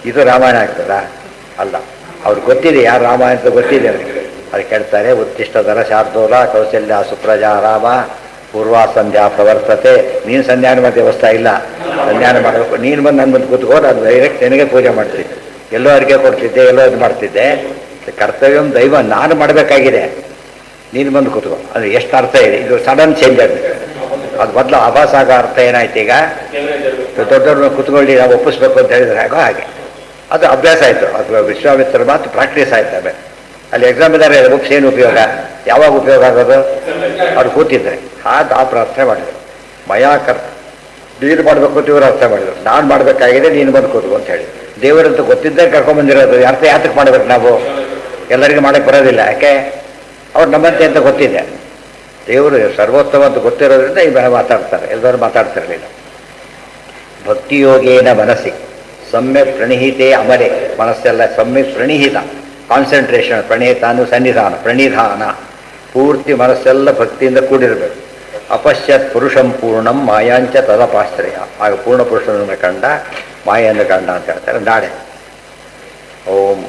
ಇದು ರಾಮಾಯಣ ಆಗ್ತದ? ಅಲ್ಲ. ಅವ್ರಿಗೆ ಗೊತ್ತಿದೆ ಯಾರು ರಾಮಾಯಣ ಅಂತ ಗೊತ್ತಿದೆ ಅವ್ರಿಗೆ. ಅದಕ್ಕೆ ಹೇಳ್ತಾರೆ ಉತ್ತಿಷ್ಟ ದರಶಾರ್ದೂಲ ಕೌಸಲ್ಯ ಸುಪ್ರಜಾರಾಮ ಪೂರ್ವ ಸಂಧ್ಯಾ ಪ್ರವರ್ತತೆ. ನೀನು ಸಂಧ್ಯಾನ ಮಧ್ಯೆ ವ್ಯವಸ್ಥೆ ಇಲ್ಲ, ಸಂಧ್ಯಾನ ಮಾಡಬೇಕು. ನೀನು ಬಂದು ನನ್ನ ಮುಂದೆ ಕೂತ್ಕೊಂಡು ಅದು ಡೈರೆಕ್ಟ್ ನಿನಗೆ ಪೂಜೆ ಮಾಡ್ತಿದ್ದೆ, ಎಲ್ಲೋ ಅರಿಕೆ ಕೊಡ್ತಿದ್ದೆ, ಎಲ್ಲೋ ಇದು ಮಾಡ್ತಿದ್ದೆ. ಕರ್ತವ್ಯಂ ದೈವ ನಾನು ಮಾಡಬೇಕಾಗಿದೆ, ನೀನು ಬಂದು ಕೂತ್ಕೊ. ಅದು ಎಷ್ಟು ಅರ್ಥ ಇದೆ. ಇದು ಸಡನ್ ಚೇಂಜ್ ಆಗುತ್ತೆ. ಅದು ಮೊದಲು ಆಭಾಸ ಆಗೋ ಅರ್ಥ ಏನಾಯ್ತು, ಈಗ ದೊಡ್ಡವ್ರನ್ನ ಕುತ್ಕೊಳ್ಳಿ ನಾವು ಒಪ್ಪಿಸ್ಬೇಕು ಅಂತ ಹೇಳಿದ್ರೆ ಆಗೋ ಹಾಗೆ ಅದು ಅಭ್ಯಾಸ ಆಯಿತು. ಅದು ವಿಶ್ವಾಮಿತ್ರ ಮಾತು ಪ್ರಾಕ್ಟೀಸ್ ಆಯ್ತು. ಆಮೇಲೆ ಅಲ್ಲಿ ಎಕ್ಸಾಮ್ ಇದ್ದಾರೆ, ಬುಕ್ಸ್ ಏನು ಉಪಯೋಗ, ಯಾವಾಗ ಉಪಯೋಗ ಆಗೋದು? ಅವ್ರು ಕೂತಿದ್ರೆ ಆ ಪ್ರಾರ್ಥನೆ ಮಾಡಿದರು. ಮಯಾಕರ್ ನೀನು ಮಾಡಬೇಕು ಅಂತ ಇವರು ಅರ್ಥ ಮಾಡಿದರು. ನಾನು ಮಾಡಬೇಕಾಗಿದೆ, ನೀನು ಬಂದು ಕೂತ್ಕೊ ಅಂತ ಹೇಳಿ. ದೇವರಂತೂ ಗೊತ್ತಿದ್ದೇ ಕರ್ಕೊಂಡ್ಬಂದಿರೋದು. ಅರ್ಥ ಯಾತಕ್ಕೆ ಮಾಡಬೇಕು ನಾವು? ಎಲ್ಲರಿಗೂ ಮಾಡೋಕ್ಕೆ ಬರೋದಿಲ್ಲ. ಯಾಕೆ? ಅವ್ರು ನಮ್ಮಂತೆ ಅಂತ ಗೊತ್ತಿದೆ. ದೇವರು ಸರ್ವೋತ್ತಮ ಅಂತ ಗೊತ್ತಿರೋದ್ರಿಂದ ಈ ಮಾತಾಡ್ತಾರೆ, ಎಲ್ಲರೂ ಮಾತಾಡ್ತಿರಲಿಲ್ಲ. ಭಕ್ತಿಯೋಗೇನ ಮನಸ್ಸಿ ಸಮ್ಯಕ್ ಪ್ರಣೀಹಿತೆ ಅಮರೆ. ಮನಸ್ಸೆಲ್ಲ ಸಮ್ಯಕ್ ಪ್ರಣೀಹಿತ, ಕಾನ್ಸಂಟ್ರೇಷನ್. ಪ್ರಣೀಹಿತ ಅಂದರೆ ಸನ್ನಿಧಾನ, ಪ್ರಣೀಧಾನ. ಪೂರ್ತಿ ಮನಸ್ಸೆಲ್ಲ ಭಕ್ತಿಯಿಂದ ಕೂಡಿರಬೇಕು. ಅಪಶ್ಯತ್ ಪುರುಷಂ ಪೂರ್ಣಂ ಮಾಯಾಂಚ ತದಪಾಶ್ರಯ. ಆಗ ಪೂರ್ಣ ಪುರುಷನನ್ನು ಕಂಡ, ಮಾಯನ್ನು ಕಂಡ ಅಂತ ಹೇಳ್ತಾರೆ. ನಾಳೆ ಓಂ